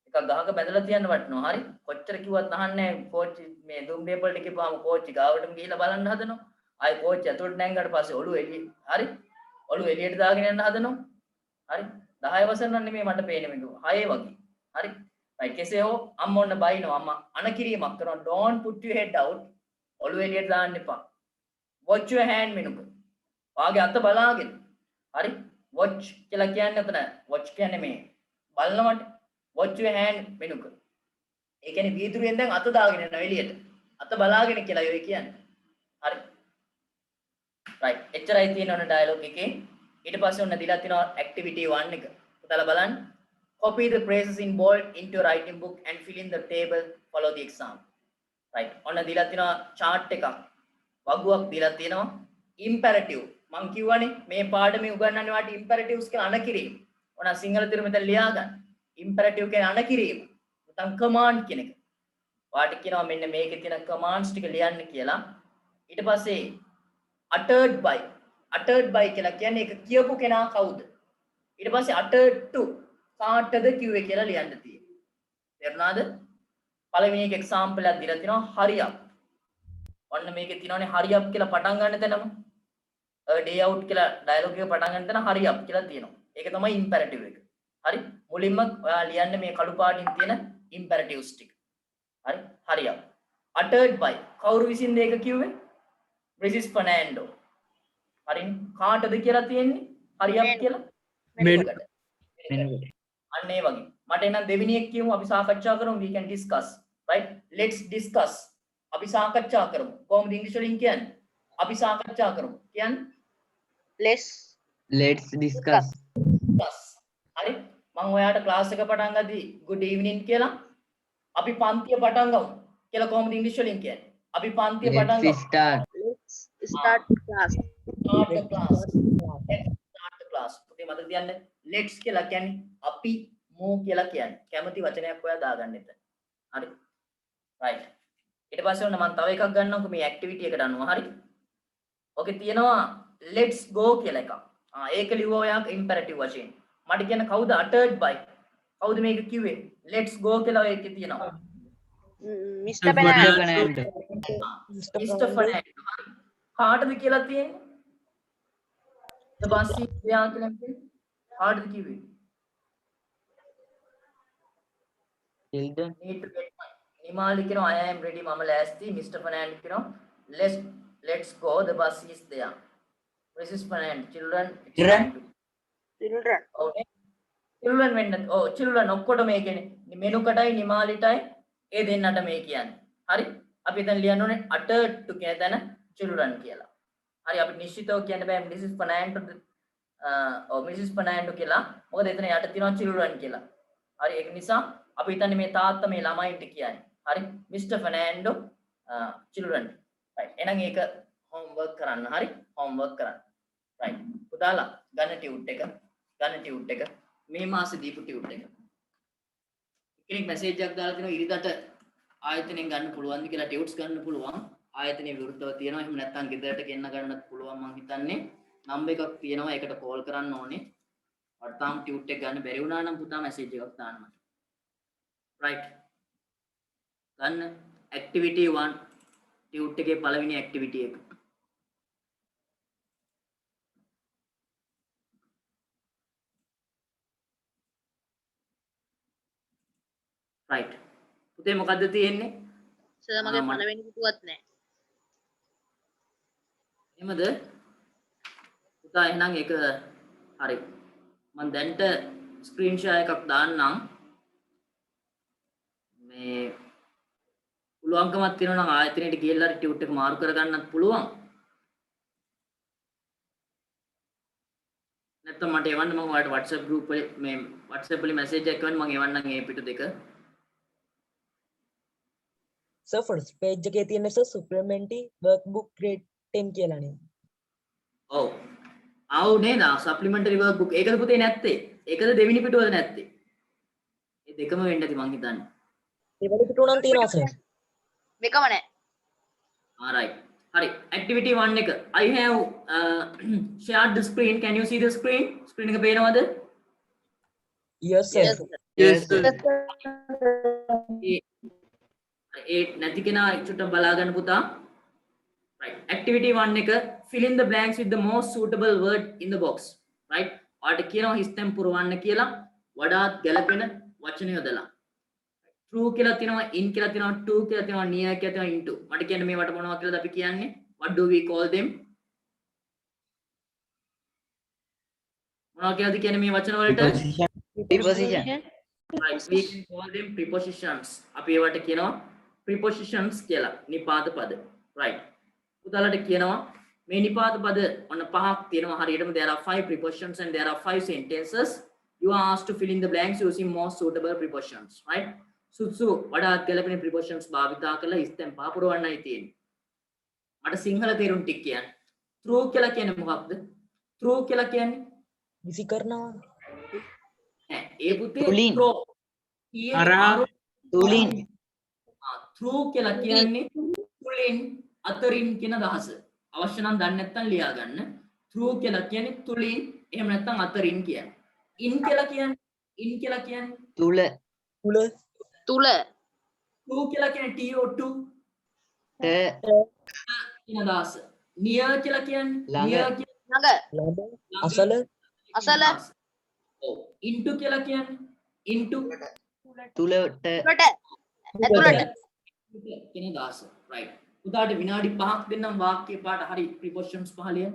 Speaker 1: එකක් ගහක බැඳලා තියන්න වටනවා. හරි කොච්චර කිව්වත් අහන්නේ කෝච්චි මේ දුම්රිය වලට ගිහපුවාම කෝච්චි ගාවටම ගිහිල්ලා බලන්න හදනවා. ආයි කෝච්චි ඇතුළට නැංගකට පස්සේ ඔළුව එළිය. හරි ඔළුව එළියට දාගෙන යන්න හදනවා. හරි 10 වසර නම් නෙමෙයි මට පේන්නේ මේක 6 වගේ. හරි right කෙසේ හෝ අම්ම ඔන්න බයිනවා අම්මා අනකිරීමක් කරනවා don't put your head out ඔළුව එළියට දාන්න එපා. watch your hand මෙනුක. වාගේ අත බලාගෙන. හරි watch කියලා කියන්නේ එතන watch කියන්නේ මේ බලනවට watch your hand මෙනුක. ඒ කියන්නේ වීදුරුවෙන් දැන් අත දාගෙන යනවා එළියට. අත බලාගෙන කියලා ඔය කියන්නේ. හරි right එච්චරයි තියෙන ඔන්න ඩයලොග් එකේ. ඊට පස්සේ ඔන්න දීලා තිනවා activity 1 එක. පුතාලා බලන්න. Copy the phrases in bold into your writing book and fill in the table. Follow the exam. Right. ඔන්න දීලා තිනවා chart එකක්. වගුවක් දීලා තියෙනවා. Imperative. මං කියවනේ මේ පාඩමේ උගන්වන්නේ වාට imperatives කියන අනකිරීම. ඔන්න සිංහල තේරුම මෙතන ලියා ගන්න. Imperative කියන්නේ අනකිරීම. නැත්නම් command කියන එක. වාට කියනවා මෙන්න මේකේ තියෙන commands ටික ලියන්න කියලා. ඊට පස්සේ uttered by කියලා කියන්නේ ඒක කියපු කෙනා කවුද? ඊට පස්සේ uttered to කාටද කිව්වේ කියලා ලියන්න තියෙනවා. තේරුණාද? පළවෙනි එක එක්සැම්පල් එකක් දීලා තිනවා hurry up. ඔන්න මේකේ තියෙනවානේ hurry up කියලා පටන් ගන්න තැනම. a day out කියලා ඩයලොග් එක පටන් ගන්න තැන hurry up කියලා තියෙනවා. ඒක තමයි imperative එක. හරි? මුලින්ම ඔයා ලියන්න මේ කළු පාටින් තියෙන imperatives ටික. හරි? hurry up. uttered by කවුරු විසින්ද ඒක කිව්වේ? Mrs. Fernando. හරි කාටද කියලා තියෙන්නේ hurry up කියලා මෙනුකට අන්න ඒ වගේ මට එනම් දෙවෙනි එක කියමු අපි සාකච්ඡා කරමු we can discuss right let's discuss අපි සාකච්ඡා කරමු කොහොමද ඉංග්‍රීසි වලින් කියන්නේ අපි සාකච්ඡා කරමු කියන්නේ
Speaker 3: let's discuss
Speaker 1: හරි මම ඔයාලට ක්ලාස් එක පටන් ගද්දී good evening කියලා අපි පන්තිය පටන් ගමු කියලා කොහොමද ඉංග්‍රීසි වලින් කියන්නේ අපි පන්තිය පටන් ගමු
Speaker 2: start class.
Speaker 1: start the class. start the class. පුතේ මතක තියන්න let's කියලා කියන්නේ අපි මෝ කියලා කියන්නේ. කැමති වචනයක් ඔයා දාගන්න එතන. හරි. right. ඊට පස්සේ ඔන්න මම තව එකක් ගන්නම්කෝ මේ ඇක්ටිවිටි එකට අනුව. හරි. ඔකේ තියෙනවා let's go කියලා එකක්. ඒක ලිව්වා ඔයා ඉම්පෙරටිව් වශයෙන්. මට කියන්න කවුද uttered by? කවුද මේක කිව්වේ? let's go කියලා ඒකේ තියෙනවා.
Speaker 2: Mr. Fernando.
Speaker 1: Mr. Fernando. කාටද කියලා තියෙන්නේ? the bus is there කියලා කියන්නේ කාටද කිව්වේ?
Speaker 3: children
Speaker 1: need to get my Nimali කියනවා I am ready මම ලෑස්ති. Mr. Fernando කියනවා let's go the bus is there. Mrs. Fernando children okay children වෙන්න children ඔක්කොට මේ කියන්නේ මෙනුකටයි නිමාලිටයි ඒ දෙන්නට මේ කියන්නේ. හරි අපි දැන් ලියන්න ඕනේ uttered to කියන තැන children කියලා. හරි අපි නිශ්චිතව කියන්න බෑ Mrs. Fernando මිසිස් ෆර්නෑන්ඩෝ කියලා. මොකද එතන යට තියෙනවා children කියලා. හරි ඒක නිසා අපි හිතන්නේ මේ තාත්තා මේ ළමයින්ට කියන්නේ. හරි මිස්ටර් ෆර්නෑන්ඩෝ children. right එහෙනම් ඒක homework කරන්න. හරි homework කරන්න. right පුතාලා ගන්න ටියුට් එක මේ මාසේ දීපු ටියුට් එක. කෙනෙක් මැසේජ් එකක් දාලා තිනවා ඉරිදට ආයතනයෙන් ගන්න පුළුවන්ද කියලා ටියුට්ස් ගන්න පුළුවන්. ආයතනයේ විරුද්ධව තියෙනවා. එහෙම නැත්නම් ගෙදරට ගෙන්න ගන්නත් පුළුවන් මං හිතන්නේ. නම්බර් එකක් තියෙනවා. ඒකට කෝල් කරන්න ඕනේ. ඔයාලට තාම ටියුට් එක ගන්න බැරි වුණා නම් පුතා මැසේජ් එකක් දාන්න මට. right ගන්න activity 1 ටියුට් එකේ පළවෙනි activity එක. right පුතේ මොකද්ද තියෙන්නේ?
Speaker 2: සර් මගේ පළවෙනි පුතුවත් නැහැ.
Speaker 1: එහෙමද? පුතා එහෙනම් ඒක හරි. මම දැන්ට ස්ක්‍රීන් ෂෙයා එකක් දාන්නම්. මේ පුළුවන්කමක් තියෙනවා නම් ආයතනයට ගිහලා ටියුට් එක මාරු කරගන්නත් පුළුවන්. නැත්නම් මට එවන්න මම ඔයාලට WhatsApp group වල මේ WhatsApp වල message එකක් එවන්න මම එවන්නම් මේ පිටු දෙක.
Speaker 5: සර් ෆස්ට් පේජ් එකේ තියෙන සර් supplementary workbook grade 10 කියලා නේද?
Speaker 1: ඔව්. ආව් නේද? supplementary workbook. ඒකද පුතේ නැත්තේ? ඒකද දෙවෙනි පිටුවද නැත්තේ? මේ දෙකම වෙන්න ඇති මං හිතන්නේ.
Speaker 5: දෙවෙනි පිටුව නම් තියෙනවා සර්.
Speaker 2: මේකම නැහැ.
Speaker 1: alright. Hari, activity 1 එක. I have shared the screen. Can you see the screen? Screen එක පේනවද?
Speaker 5: Yes sir.
Speaker 3: Yes sir.
Speaker 1: ඒ නැති කෙනා චුට්ටක් බලා ගන්න පුතා. Right. Activity 1 එක fill in the blanks with the most suitable word in the box. Right? ඔයාලට කියනවා හිස්තැන් පුරවන්න කියලා වඩාත් ගැළපෙන වචන යොදලා. True කියලා තියෙනවා, in කියලා තියෙනවා, to කියලා තියෙනවා, near කියලා තියෙනවා, into. මට කියන්න මේවට මොනවා කියලාද අපි කියන්නේ? What do we call them? මොනවා කියලාද කියන්නේ මේ වචන වලට?
Speaker 3: Preposition.
Speaker 1: Right. We can call them prepositions. අපි ඒවට කියනවා prepositions කියලා. නිපාත පද. Right. උදාලට කියනවා මේ නිපාත පද ඔන්න පහක් තියෙනවා හරියටම there are 5 prepositions and there are 5 sentences. You are asked to fill in the blanks using most suitable prepositions. Right? සුසු වඩාත් ගැළපෙන prepositions භාවිතා කරලා ඉස්තෙන් පහ පුරවන්නයි තියෙන්නේ. මට සිංහල තේරුම් ටික කියන්න. True කියලා කියන්නේ මොකක්ද? True කියලා කියන්නේ
Speaker 5: විසි කරනවා.
Speaker 1: ඒ පුතේ
Speaker 3: තුලින්.
Speaker 1: throw.
Speaker 3: තුලින්.
Speaker 1: Through කියලා කියන්නේ තුලින් අතරින් කියන අදහස. අවශ්‍ය නම් දන්නේ නැත්නම් ලියා ගන්න. Through කියලා කියන්නේ තුලින් එහෙම නැත්නම් අතරින් කියන්නේ. In කියලා කියන්නේ
Speaker 3: තුල.
Speaker 2: තුල
Speaker 1: to කියලා කියන්නේ to
Speaker 3: ට.
Speaker 1: කියන අදහස. near කියලා කියන්නේ
Speaker 3: ළඟ.
Speaker 1: near කියන්නේ
Speaker 2: ළඟ
Speaker 5: ළඟ අසල
Speaker 2: අසල
Speaker 1: ඔව්. into කියලා කියන්නේ into
Speaker 3: තුලට.
Speaker 2: උඩට ඇතුළට
Speaker 1: කියන අදහස. right. උදාට විනාඩි 5ක් දෙන්නම් වාක්‍ය පාඩ හරි prepositions පහ ලියන්න.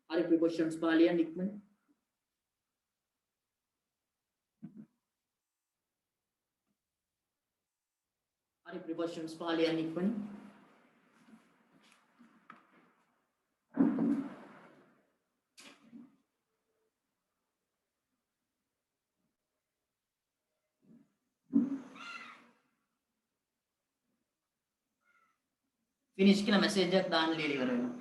Speaker 1: හරි prepositions පහ ලියන්න ඉක්මන. හරි prepositions පහ ලියන්න ඉක්මන. finish කියලා message එකක් දාන්න ලියලා ඉවර වෙනවා.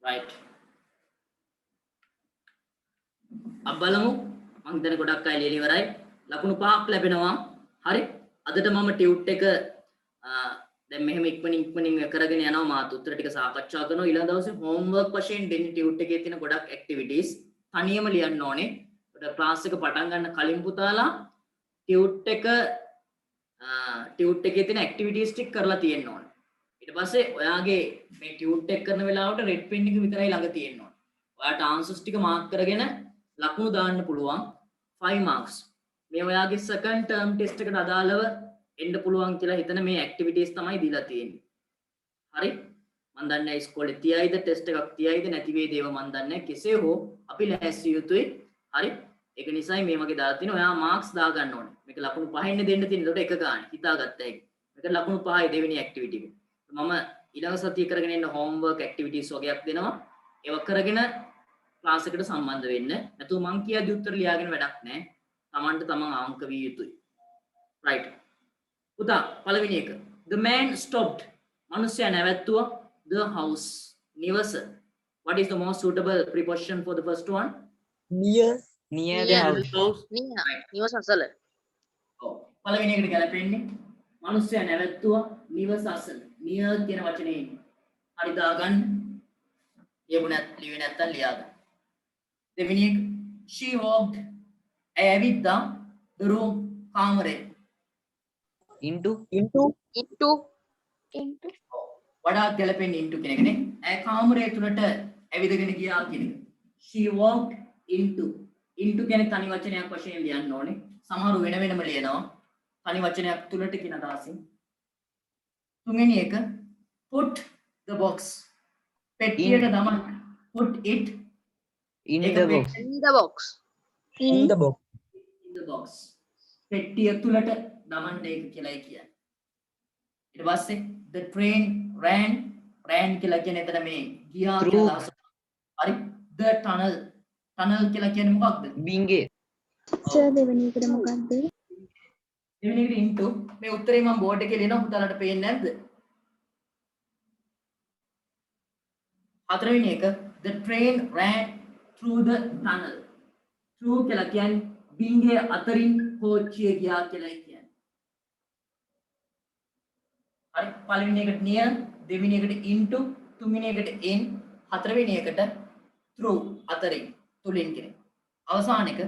Speaker 1: right. අපි බලමු මම හිතන්නේ ගොඩක් අය ලියලා ඉවරයි. ලකුණු 5ක් ලැබෙනවා. හරි. අදට මම ටියුට් එක දැන් මෙහෙම ඉක්මනින් කරගෙන යනවා මාත් උත්තර ටික සාකච්ඡා කරනවා. ඊළඟ දවසේ homework වශයෙන් දෙන්නේ ටියුට් එකේ තියෙන ගොඩක් activities තනියම ලියන්න ඕනේ. ඒකට ක්ලාස් එක පටන් ගන්න කලින් පුතාලා ටියුට් එකේ තියෙන activities ටික කරලා තියෙන්න ඕනේ. ඊට පස්සේ ඔයාගේ මේ ටියුට් එක කරන වෙලාවට red pen එක විතරයි ළඟ තියෙන්න ඕනේ. ඔයාට answers ටික මාක් කරගෙන ලකුණු දාන්න පුළුවන් 5 marks. මේ ඔයාගේ second term test එකට අදාළව එන්න පුළුවන් කියලා හිතන මේ activities තමයි දීලා තියෙන්නේ. හරි? මම දන්නේ ඉස්කෝලේ තියයිද ටෙස්ට් එකක් තියයිද නැති වේද ඒව මම දන්නේ කෙසේ හෝ අපි ලෑස්ති යුතුයි හරි ඒක නිසායි මේ වගේ දාලා තිනවා ඔයා මාක්ස් දා ගන්න ඕනේ මේක ලකුණු 5න් දෙන්න තියෙන ඒකට එක ගන්න හිතාගත්තා ඒක මේක ලකුණු 5යි දෙවෙනි ඇක්ටිවිටි එක මම ඊළඟ සතියේ කරගෙන ඉන්න හෝම්වර්ක් ඇක්ටිවිටීස් වගේක් දෙනවා ඒව කරගෙන ක්ලාස් එකට සම්බන්ධ වෙන්න නැතුව මං කියද්දි උත්තර ලියාගෙන වැඩක් නැහැ Tamanට තමන් අංක විය යුතුයි right පුතා පළවෙනි එක the man stopped මනුස්සයා නැවැත්තුවා the house නිවස what is the most suitable preposition for the first one
Speaker 5: near
Speaker 3: near the
Speaker 2: Near.
Speaker 3: house
Speaker 2: නිවස අසල
Speaker 1: ඔව් පළවෙනි එකට ගැලපෙන්නේ මනුස්සයා නැවැත්තුවා නිවස අසල near කියන වචනේ හරි දාගන්න ලියුණත් ලියුවේ නැත්තම් ලියාගන්න දෙවෙනි එක she walked ඇවිද්දා the room කාමරේ
Speaker 3: into
Speaker 2: into
Speaker 1: වඩාත් ගැලපෙන්නේ into කියන එකනේ ඇය කාමරය තුලට ඇවිදගෙන ගියා කියන එක she walked into කියන්නේ තනි වචනයක් වශයෙන් ලියන්න ඕනේ සමහර වෙන වෙනම ලියනවා තනි වචනයක් තුලට කියන අදහසින් තුන්වෙනි එක put the box පෙට්ටියට දමන්න put it
Speaker 3: in
Speaker 1: ඒක
Speaker 3: the
Speaker 1: මේ-
Speaker 3: box
Speaker 2: in the box
Speaker 5: in the box
Speaker 1: in the box පෙට්ටිය තුලට දමන්න ඒක කියලායි කියන්නේ ඊට පස්සේ the train ran කියලා කියන්නේ එතන මේ ගියා
Speaker 3: Through.
Speaker 1: කියලා අදහස. හරි the tunnel කියලා කියන්නේ මොකක්ද
Speaker 3: binge
Speaker 4: සර් දෙවෙනි එකට මොකක්ද?
Speaker 1: දෙවෙනි එකට into මේ උත්තරේ මම බෝඩ් එකේ ලියනවා පුතාලට පේන්නේ නැද්ද හතරවෙනි එක the train ran through the tunnel through කියලා කියන්නේ බින්ගේ අතරින් කෝච්චිය ගියා කියලායි කියන්නේ හරි පළවෙනි එකට near දෙවෙනි එකට into තුන්වෙනි එකට in හතරවෙනි එකට through අතරින් තුලින් කියන්නේ අවසාන එක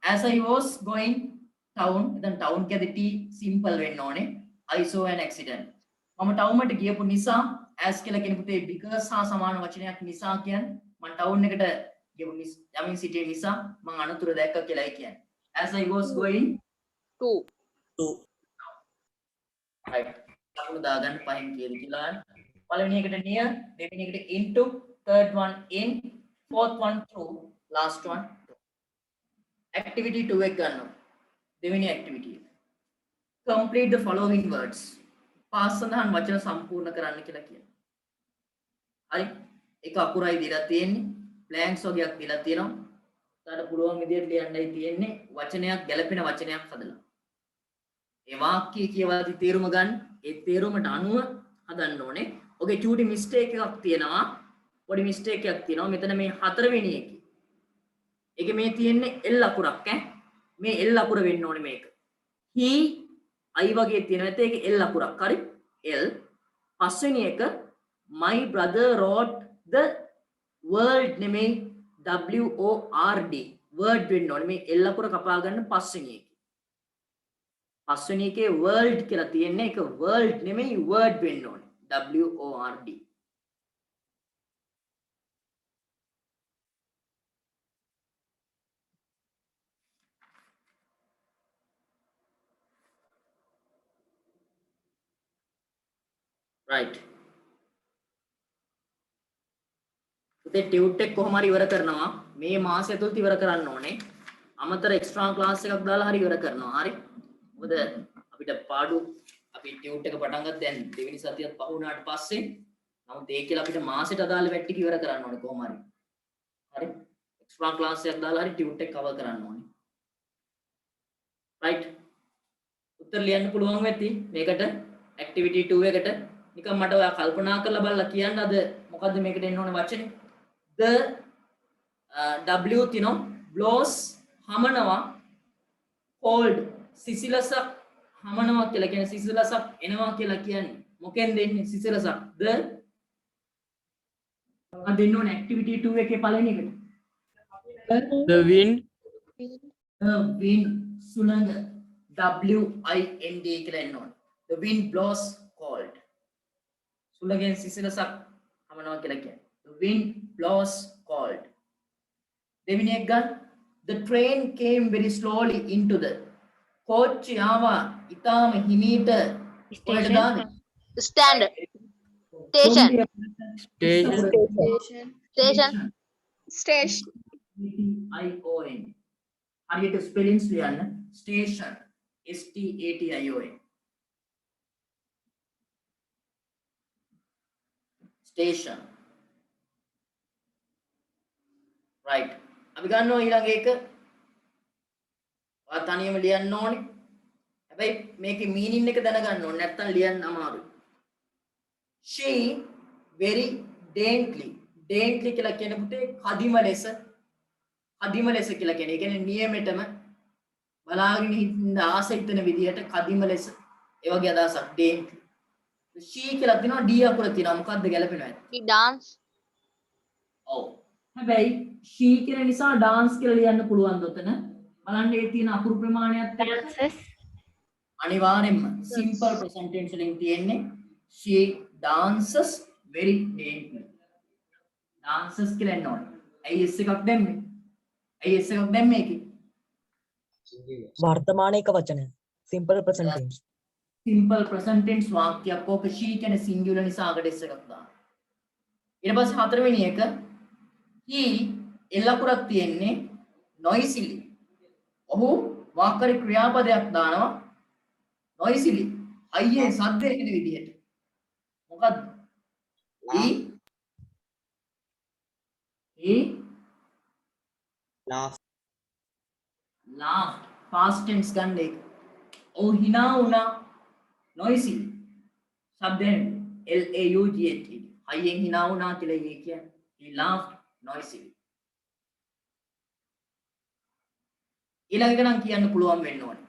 Speaker 1: as I was going town දැන් town කියද්දි t simple වෙන්න ඕනේ I saw an accident මම town එකට ගියපු නිසා as කියලා කියන පුතේ because හා සමාන වචනයක් නිසා කියන්නේ මම town එකට ගියපු යමින් සිටිය නිසා මම අනතුර දැක්කා කියලායි කියන්නේ as I was going
Speaker 2: to
Speaker 1: right ලකුණු දාගන්න පහෙන් කියලා පළවෙනි එකට near දෙවෙනි එකට into third one in fourth one through last one activity 2 එක ගන්නවා දෙවෙනි activity එක complete the following words pass සඳහන් වචන සම්පූර්ණ කරන්න කියලා කියනවා හරි එක අකුරයි දීලා තියෙන්නේ blanks වගේක් දීලා තියෙනවා ඔයාලට පුළුවන් විදිහට ලියන්නයි තියෙන්නේ වචනයක් ගැලපෙන වචනයක් හදලා ඒ වාක්‍යය කියවද්දි තේරුම ගන්න ඒ තේරුමට අනුව හදන්න ඕනේ ඔගේ චූටි මිස්ටේක් එකක් තියෙනවා පොඩි මිස්ටේක් එකක් තියෙනවා මෙතන මේ හතරවෙනි එකේ ඒකේ මේ තියෙන්නේ L අකුරක් මේ L අකුර වෙන්න ඕනේ මේක he I වගේ තියෙන නැත්නම් ඒකේ L අකුරක් හරි L පස්වෙනි එක my brother wrote the word නෙමෙයි WORD word වෙන්න ඕනේ මේ L අකුර කපා ගන්න පස්වෙනි එකේ පස්වෙනි එකේ world කියලා තියෙන්නේ ඒක world නෙමෙයි word වෙන්න ඕනේ WORD right පුතේ ටියුට් එක කොහොම හරි ඉවර කරනවා මේ මාසය තුලත් ඉවර කරන්න ඕනේ අමතර එක්ස්ට්‍රා ක්ලාස් එකක් දාලා හරි ඉවර කරනවා හරි මොකද අපිට පාඩු අපි ටියුට් එක පටන් ගත්ත දැන් දෙවෙනි සතියත් පහ වුණාට පස්සේ නමුත් ඒ කියලා අපිට මාසෙට අදාළ වැට් ටික ඉවර කරන්න ඕනේ කොහොම හරි හරි එක්ස්ට්‍රා ක්ලාස් එකක් දාලා හරි ටියුට් එක කවර් කරන්න ඕනේ right උත්තර ලියන්න පුළුවන් වෙති මේකට activity 2 එකට නිකන් මට ඔයා කල්පනා කරලා බලලා කියන්න අද මොකද්ද මේකට එන්න ඕනේ වචනේ the w තිනෝ blows හමනවා cold සිසිලසක් හමනවා කියලා කියන්නේ සිසිලසක් එනවා කියලා කියන්නේ මොකෙන්ද එන්නේ සිසිලසක් the මම දෙන්න ඕනේ activity 2 එකේ පළවෙනි එකට
Speaker 7: The wind
Speaker 1: the wind සුළඟ WIND කියලා එන්න ඕනේ the wind blows cold සුළඟෙන් සිසිලසක් හමනවා කියලා කියන්නේ the wind blows cold දෙවෙනි එක ගන්න the train came very slowly into the කෝච්චිය ආවා ඊටාම හිමීට
Speaker 6: Station.
Speaker 2: stand Station.
Speaker 7: Station.
Speaker 2: Station.
Speaker 4: Station.
Speaker 1: STATION. හරියට ස්පෙලින්ස් ලියන්න. Station. STATION. Station. Right. අපි ගන්නවා ඊළඟ එක. ඔයා තනියම ලියන්න ඕනේ. හැබැයි මේකේ මීනින් එක දැනගන්න ඕනේ නැත්නම් ලියන්න අමාරුයි. She very daintily. Daintily කියලා කියනකොට කදිම ලෙස කියලා කියන්නේ. ඒ කියන්නේ නියමෙටම බලාගෙන ඉන්න ආස හිතෙන විදිහට කදිම ලෙස ඒ වගේ අදහසක් daintily. She කියලා තියෙනවා D අකුර තියෙනවා. මොකද්ද ගැලපෙන්නේ?
Speaker 2: He dance.
Speaker 1: ඔව්. හැබැයි she කියන නිසා dance කියලා ලියන්න පුළුවන් දොතන. බලන්න ඒ තියෙන අකුරු ප්‍රමාණයත් එක්ක
Speaker 6: Dances.
Speaker 1: අනිවාර්යෙන්ම simple present tense වලින් තියෙන්නේ she dances very daintily. Dances කියලා එන්න ඕනේ. ඇයි s එකක් දැම්මේ? ඇයි s එකක් දැම්මේ ඒකේ?
Speaker 5: වර්තමාන එක වචනය. simple present tense.
Speaker 1: simple present tense වාක්‍යයක් ඕක she කියන්නේ singular නිසා අගට s එකක් දාන්න. ඊට පස්සේ හතරවෙනි එක he එල්ලකුරක් තියෙන්නේ noisily. ඔහු වාක්‍යරි ක්‍රියාපදයක් දානවා noisily. අයියේ සද්ද එන විදිහට. මොකද්ද? he laughed. past tense ගන්න එක. ඔහු hina වුණා noisily. ශබ්දයෙන් LAUGHT. අයියෙන් hina වුණා කියලා කියන්නේ. he laughed noisily. ඊළඟට නම් කියන්න පුළුවන් වෙන්න ඕනේ.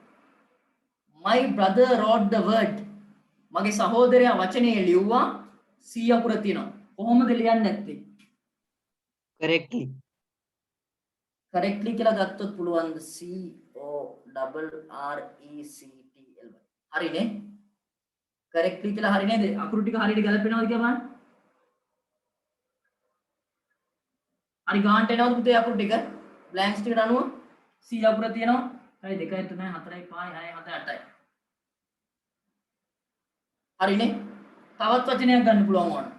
Speaker 1: My brother wrote the word. මගේ සහෝදරයා වචනේ ලිව්වා C අකුර තියෙනවා. කොහොමද ලියන්නේ නැත්තේ?
Speaker 3: correctly
Speaker 1: correctly කියලා ගත්තොත් පුළුවන්ද CORRECTLY. හරිනේ? correctly කියලා හරි නේද? අකුරු ටික හරියට ගැලපෙනවද කියලා බලන්න. හරි ගාන්ට එනවද පුතේ අකුරු ටික? blanks ටිකට අනුව C අකුර තියෙනවා. හරි 2 3 4 5 6 7 8යි. හරිනේ? තවත් වචනයක් ගන්න පුළුවන් වුණා.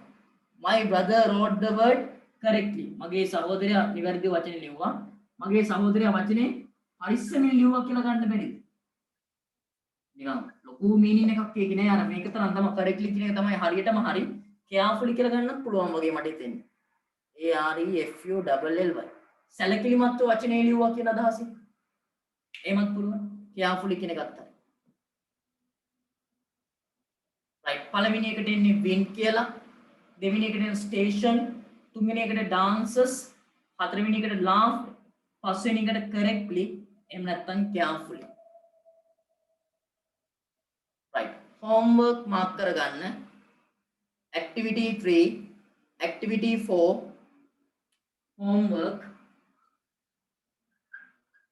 Speaker 1: My brother wrote the word correctly. මගේ සහෝදරයා නිවැරදි වචනේ ලිව්වා. මගේ සහෝදරයා වචනේ පරිස්සමෙන් ලිව්වා කියලා ගන්න බැරිද? නිකන් ලොකු මීනින් එකක් ඒකේ නෑ. අර මේක තරම් තමයි correctly කියන එක තමයි හරියටම හරි. carefully කියලා ගන්නත් පුළුවන් වගේ මට හිතෙන්නේ. AREFULLY. සැලකිලිමත්ව වචනේ ලිව්වා කියන අදහසින්. එහෙමත් පුළුවන්. carefully කියන එකත් හරි. right. පළවෙනි එකට එන්නේ win කියලා. දෙවෙනි එකට එන්නේ station. තුන්වෙනි එකට dances. හතරවෙනි එකට laughed. පස්වෙනි එකට correctly. එහෙම නැත්නම් carefully. right. homework mark කරගන්න. activity 3, activity 4, homework.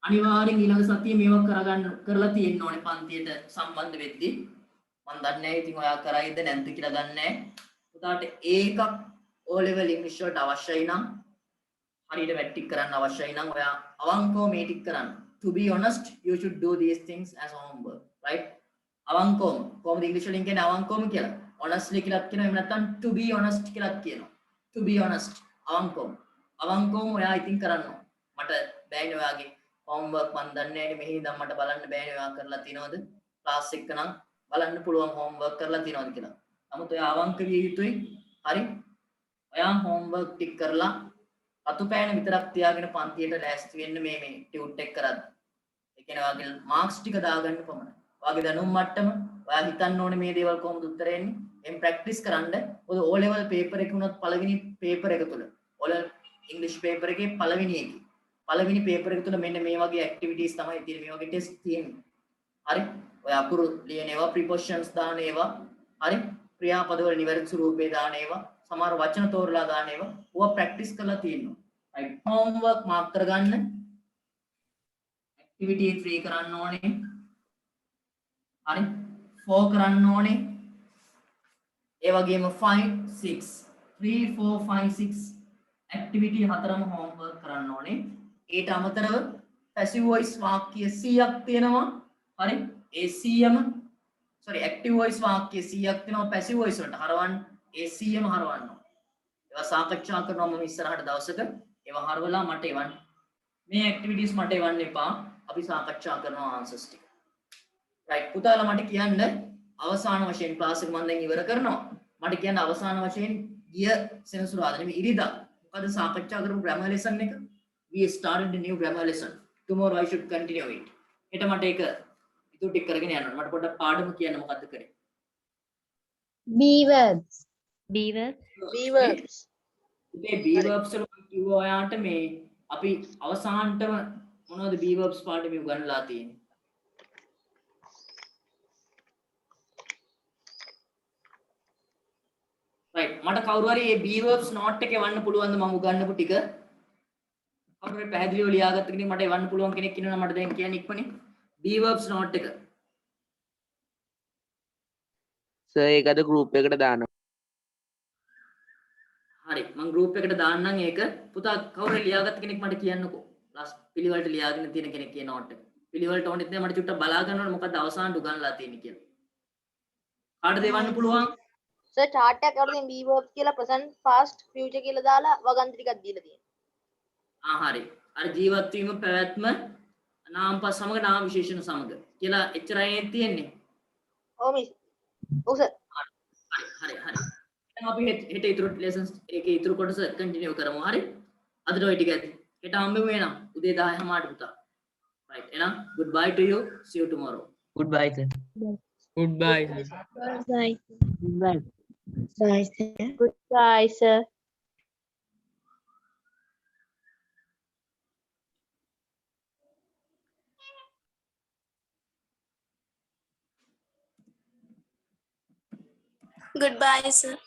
Speaker 1: අනිවාර්යෙන් ඊළඟ සතියේ මේවා කරලා තියෙන්න ඕනේ පන්තියට සම්බන්ධ වෙද්දී. මම දන්නේ නැහැ ඉතින් ඔයා කරයිද නැද්ද කියලා දන්නේ නැහැ. උදාට ඒකක් O level English වලට අවශ්‍යයි නම් හරියට වැට්ටික් කරන්න අවශ්‍යයි නම් ඔයා අවංකව මේ ටික කරන්න. To be honest, you should do these things as homework, right? අවංකවම කොහොමද ඉංග්‍රීසි වලින් කියන්නේ අවංකවම කියලා? honestly කියලාත් කියනවා එහෙම නැත්නම් to be honest කියලාත් කියනවා. to be honest අවංකවම ඔයා ඉතින් කරන්න ඕන. මට බෑනේ ඔයාගේ homework මන් දන්නේ නැහැ මෙහි ඉඳන් මට බලන්න බෑනේ ඔයා කරලා තියනවද? class එක නම් බලන්න පුළුවන් homework කරලා තියනවද කියලා. නමුත් ඔයා අවංක විය යුතුයි. හරි? ඔයා homework ටික කරලා අතු පෑන විතරක් තියාගෙන පන්තියට ලෑස්ති වෙන්න මේ ටියුට් එක කරද්දී. ඒ කියන්නේ ඔයාගේ මාක්ස් ටික දාගන්න පමණයි. ඔයාගේ දැනුම් මට්ටම ඔයා හිතන්න ඕනේ මේ දේවල් කොහොමද උත්තර එන්නේ. එම් ප්‍රැක්ටිස් කරන්න. ඔය O level paper එක උනත් පළවෙනි paper එක තුල. O level English paper එකේ පළවෙනි paper එක තුල මෙන්න මේ වගේ activities තමයි තියෙන්නේ. මේ වගේ test තියෙන්නේ. හරි? ඔය අකුරු ලියන ඒවා, prepositions දාන ඒවා, හරි? ක්‍රියාපද වල නිවැරදි ස්වරූපේ දාන ඒවා, සමහර වචන තෝරලා දාන ඒවා, ඕවා ප්‍රැක්ටිස් කරලා තියෙනවා. right? homework mark කරගන්න. activity 3 කරන්න ඕනේ. හරි? 4 කරන්න ඕනේ. ඒ වගේම 5 6 3 4 5 6 activity 4ම homework කරන්න ඕනේ. ඊට අමතරව passive voice වාක්‍ය 100ක් තියෙනවා. හරි? ඒ 100ම active voice වාක්‍ය 100ක් තියෙනවා passive voice වලට. හරවන්න ඒ 100ම හරවන්න ඕන. ඒවා සාකච්ඡා කරනවා මම ඉස්සරහට දවසක. ඒවා හරවලා මට එවන්න. මේ ඇක්ටිවිටීස් මට එවන්න එපා. අපි සාකච්ඡා කරනවා ආන්සර්ස් ටික. රයිට් පුතාලා මට කියන්න අවසාන වශයෙන් ක්ලාස් එක මම දැන් ඉවර කරනවා. මට කියන්න අවසාන වශයෙන් ගිය සෙනසුරාදා නෙමෙයි ඉරිදා මොකද සාකච්ඡා කරපු grammar lesson එක we started a new grammar lesson. Tomorrow I should continue it. හෙට මට ඒක ඉතුරු ටික කරගෙන යන්න ඕන. මට පොඩ්ඩක් පාඩම කියන්න මොකද්ද කරේ?
Speaker 4: B verbs.
Speaker 6: B verbs.
Speaker 2: B verbs.
Speaker 1: මේ B verbs වල මම කිව්වා ඔයාලට මේ අපි අවසානටම මොනවද B verbs පාඩම උගන්වලා තියෙන්නේ? right මට කවුරු හරි මේ B verbs note එක එවන්න පුළුවන්ද මම උගන්වපු ටික? කවුරු හරි පැහැදිලිව ලියාගත්ත කෙනෙක් මට එවන්න පුළුවන් කෙනෙක් ඉන්නවනම් මට දැන් කියන්න ඉක්මනේ. B verbs note එක.
Speaker 8: සර් ඒකට group එකට දානවා.
Speaker 1: හරි මම group එකට දාන්නම් ඒක. පුතා කවුරු හරි ලියාගත්ත කෙනෙක් මට කියන්නකෝ. ලාස්ට් පිළිවෙලට ලියාගෙන තියෙන කෙනෙක් කියන note එක. පිළිවෙලට ඕනෙත් නෑ මට චුට්ටක් බලා ගන්න ඕනේ මොකද්ද අවසානට උගන්වලා තියෙන්නේ කියලා. කාටද එවන්න පුළුවන්?
Speaker 2: සර් chart එකක් අරගෙන B verbs කියලා present past future කියලා දාලා වගන්ති ටිකක් දීලා තියෙනවා.
Speaker 1: හරි. අර ජීවත් වීම පැවැත්ම නාමපද සමග නාම විශේෂණ සමග කියලා එච්චරයි තියෙන්නේ.
Speaker 2: ඔව් මිස්. ඔව් සර්.
Speaker 1: හරි. දැන් අපි හෙට ඉතුරු lessons එකේ ඉතුරු කොටස continue කරමු. හරි. අදට ওই ටික ඇති. හෙට හම්බෙමු එනම් උදේ 10:00 පුතා. right එහෙනම් goodbye to you. See you tomorrow.
Speaker 3: Goodbye, sir.
Speaker 7: Goodbye.
Speaker 4: Bye.
Speaker 3: Goodbye.
Speaker 4: Bye, sir.
Speaker 2: Goodbye sir.
Speaker 9: Goodbye, sir.